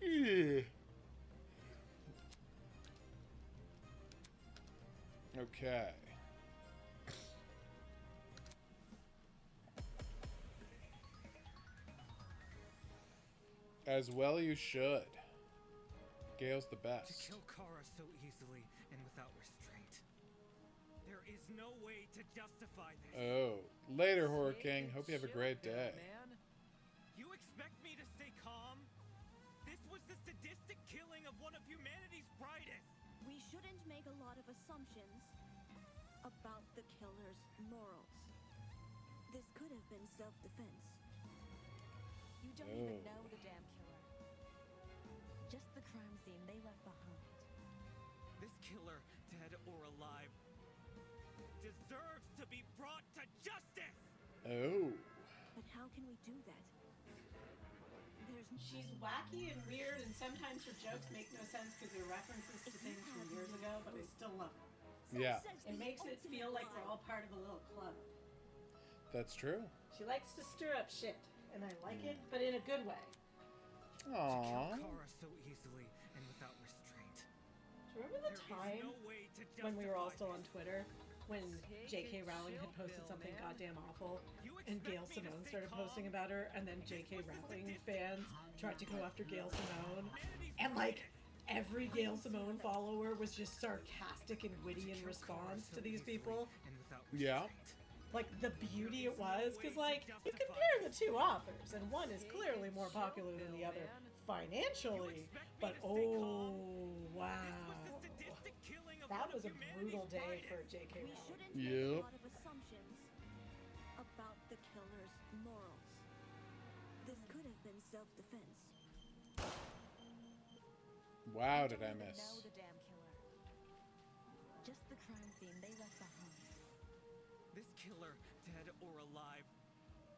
see. Okay. As well you should. Gail's the To best. kill Kara so easily and without restraint. There is no way to justify this. Oh. Later, Horror King. Hope you have a great day. You expect me to stay calm? This was the sadistic killing of one of humanity's brightest. We shouldn't make a lot of assumptions about the killer's morals. This could have been self-defense. You don't even know the damn killer. Just the crime scene they left behind. This killer, dead or alive, deserves to be brought to justice! Oh. But how can we do that? She's wacky and weird, and sometimes her jokes make no sense because they're references to things from years ago, but I still love it. Yeah. It makes it feel like we're all part of a little club. That's true. She likes to stir up shit, and I like it, but in a good way. Aww. Kara so easily and without restraint. Do you remember the time when we were all still on Twitter, when J.K. Rowling had posted something goddamn awful, and Gail Simone started posting about her, and then J.K. Rowling fans tried to go after Gail Simone, and like every Gail Simone follower was just sarcastic and witty in response to these people. Yeah. Like the beauty it was, because like you compare the two authors, and one is clearly more popular than the other financially, but oh wow. That was a brutal day for J.K. Rowling. Make a lot of assumptions about the killer's morals. This could have been self-defense. Wow, did I Know miss? the damn killer. Just the crime scene they left behind. This killer, dead or alive,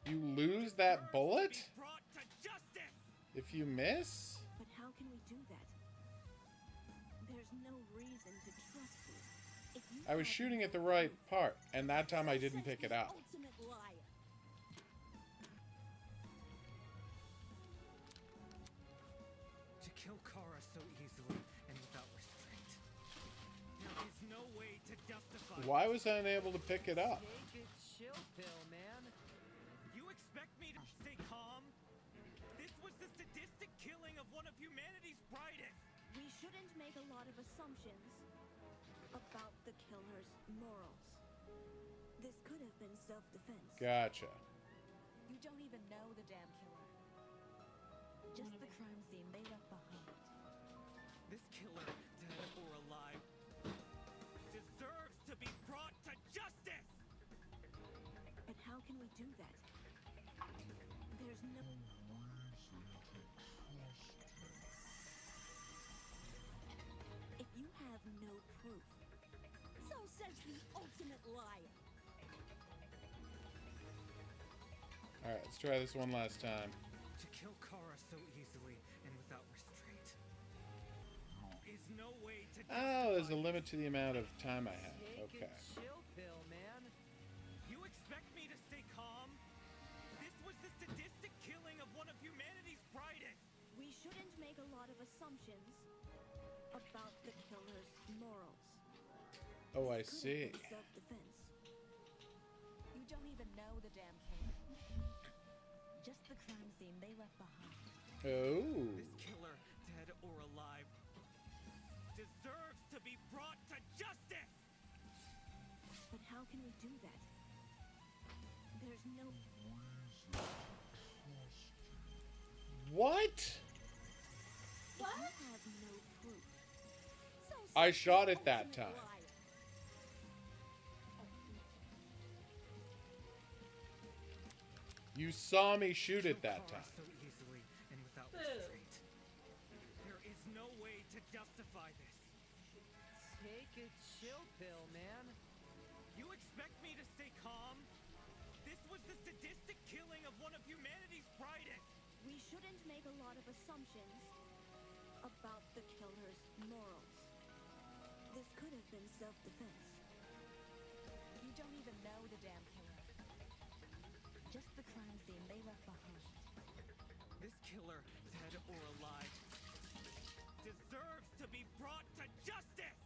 You lose that bullet? If you miss? But how can we do that? There's no reason to trust you. If you I was shooting at the right part, and that time I didn't pick it up. ultimate liar. To kill Kara so easily and without restraint. There is no way to justify. Why was I unable to pick it up? Take a chill pill, man. You expect me to stay calm? This was the sadistic killing of one of humanity's brightest. We shouldn't make a lot of assumptions about the killer's morals. This could have been self-defense. Gotcha. You don't even know the damn killer. Just the crime scene they left behind. This killer, dead or alive, deserves to be brought to justice! But how can we do that? There's no... If you have no proof, so says the ultimate liar. Alright, let's try this one last time. To kill Kara so easily and without restraint is no way to... Oh, there's a limit to the amount of time I have. Take Okay. a chill pill, man. You expect me to stay calm? This was the sadistic killing of one of humanity's brightest. We shouldn't make a lot of assumptions about the killer's morals. Oh, I Could have see. been self-defense. You don't even know the damn killer. Just the crime scene they left behind. Oh. This killer, dead or alive, deserves to be brought to justice! But how can we do that? There's no... What? What? You have no proof. So I says the shot it that ultimate time. liar. You saw me shoot it that time. So easily and without restraint. There is no way to justify this. Take a chill pill, man. You expect me to stay calm? This was the sadistic killing of one of humanity's brightest. We shouldn't make a lot of assumptions about the killer's morals. This could have been self-defense. You don't even know the damn killer. Just the crime scene they left behind. This killer, dead or alive, deserves to be brought to justice!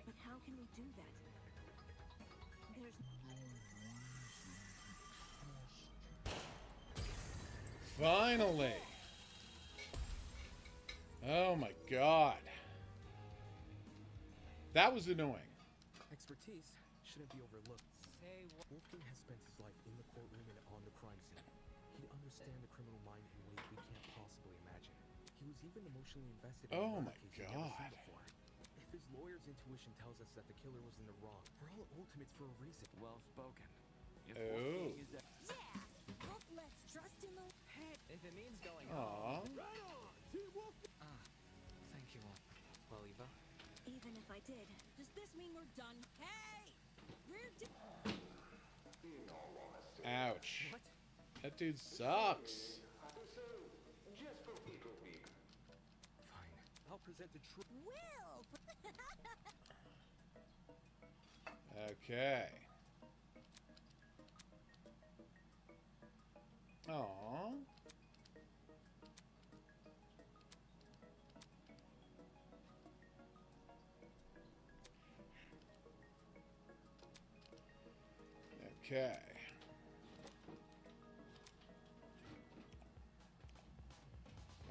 But how can we do that? There's... Finally! Oh my god. That was annoying. Expertise shouldn't be overlooked. Say what? Wolfgang has spent his life in the courtroom and on the crime scene. He'd understand the criminal mind in ways we can't possibly imagine. He was even emotionally invested in Oh a my murder case he'd never seen God. before. If his lawyer's intuition tells us that the killer was in the wrong, we're all ultimates for a reason. Well spoken. If Oh. Wolfgang is that... Yeah! Well, let's trust in the... Hey, if it means going Aw. home. Ah, thank you all. Well, Eva? Even if I did, does this mean we're done? Hey! We're Ouch. That dude sucks. So, just for people week. Fine. I'll present the truth. Will! Okay. Aww. Okay.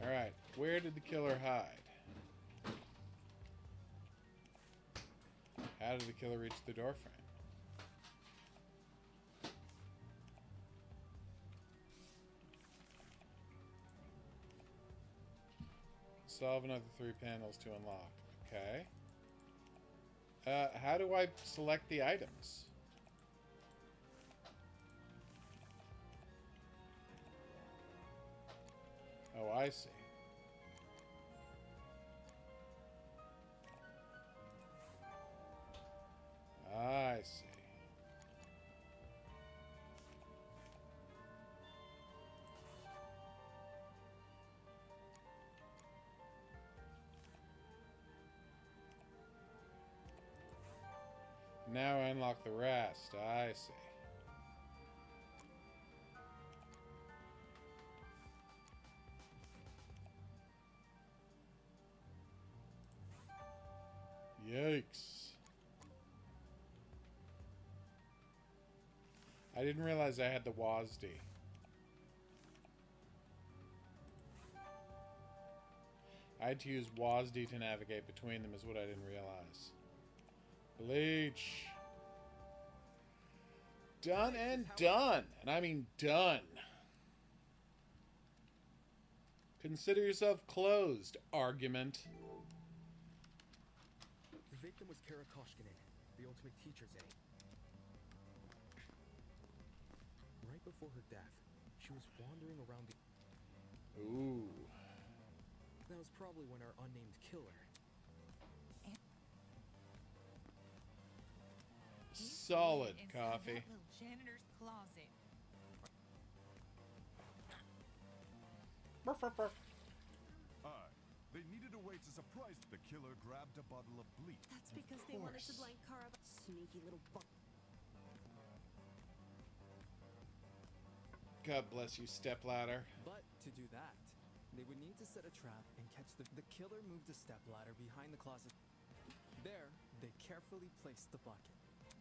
Alright, where did the killer hide? How did the killer reach the doorframe? Solve another 3 panels to unlock. Okay. How do I select the items? Oh, I see. I see. Now I unlock the rest. I see. Yikes. I didn't realize I had the WASD. I had to use WASD to navigate between them is what I didn't realize. Bleach. Done and done. And I mean done. Consider yourself closed, argument. The victim was Kara Koshkinen, the ultimate teacher's aide. Right before her death, she was wandering around the... Ooh. That was probably when our unnamed killer... Solid coffee. That little janitor's closet. They needed a way to surprise the killer grabbed a bottle of bleach. That's because they wanted to blind Kara. Sneaky little butt. God bless you, stepladder. But to do that, they would need to set a trap and catch the killer moved the stepladder behind the closet. There, they carefully placed the bucket.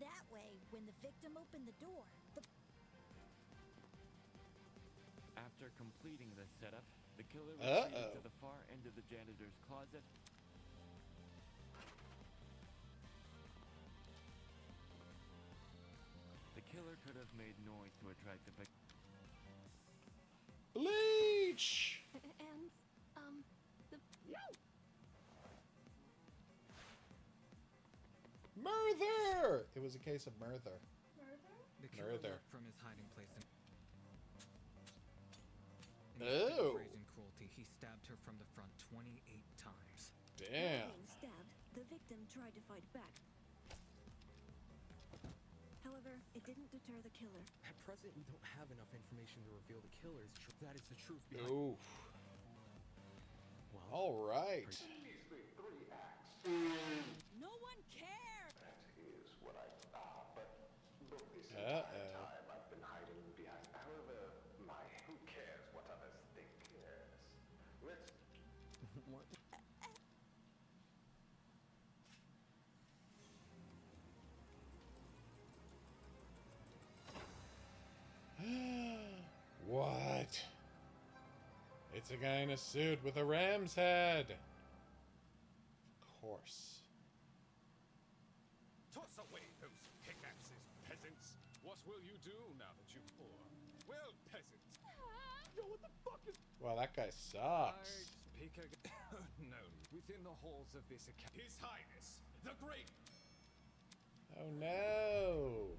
That way, when the victim opened the door, After completing the setup, the killer retreated to the far end of the janitor's closet. The killer could have made noise to attract the victim. Bleach! And, the... Murder! It was a case of murder. The killer Murder. leapt from his hiding place and Oh. in cruelty, he stabbed her from the front 28 times. Damn. being stabbed, the victim tried to fight back. However, it didn't deter the killer. At present, we don't have enough information to reveal the killer's truth. That is the truth behind... Ooh. Well, all right. Measly 3 acts. No one cares. That is what I... but look, this entire time I've been hiding behind... However, who cares what others think? Yes. Let's... What? What? It's a guy in a suit with a ram's head. Of course. Toss away those pickaxes, peasants. What will you do now that you're poor? Well, peasants. Yo, what the fuck is... Wow, that guy sucks. No, within the halls of this academy. His Highness, the Great... Oh no.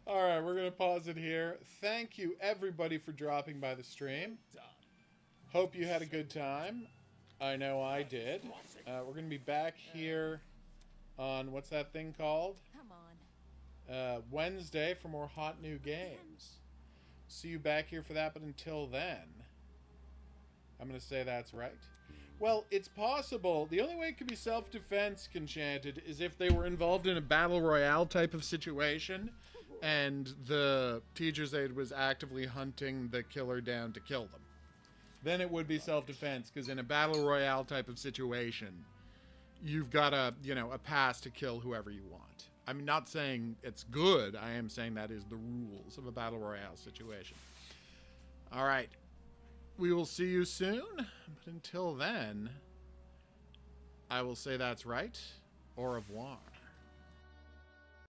Alright, we're going to pause it here. Thank you, everybody, for dropping by the stream. Hope you had a good time. I know I did. We're going to be back here on, what's that thing called? Come on. Wednesday for more hot new games. See you back here for that, but until then, I'm going to say that's right. Well, it's possible. The only way it could be self-defense, Enchanted, is if they were involved in a battle royale type of situation and the teacher's aide was actively hunting the killer down to kill them. Then it would be self-defense, because in a battle royale type of situation, you've got a pass to kill whoever you want. I'm not saying it's good. I am saying that is the rules of a battle royale situation. All right. We will see you soon, but until then, I will say that's right, au revoir.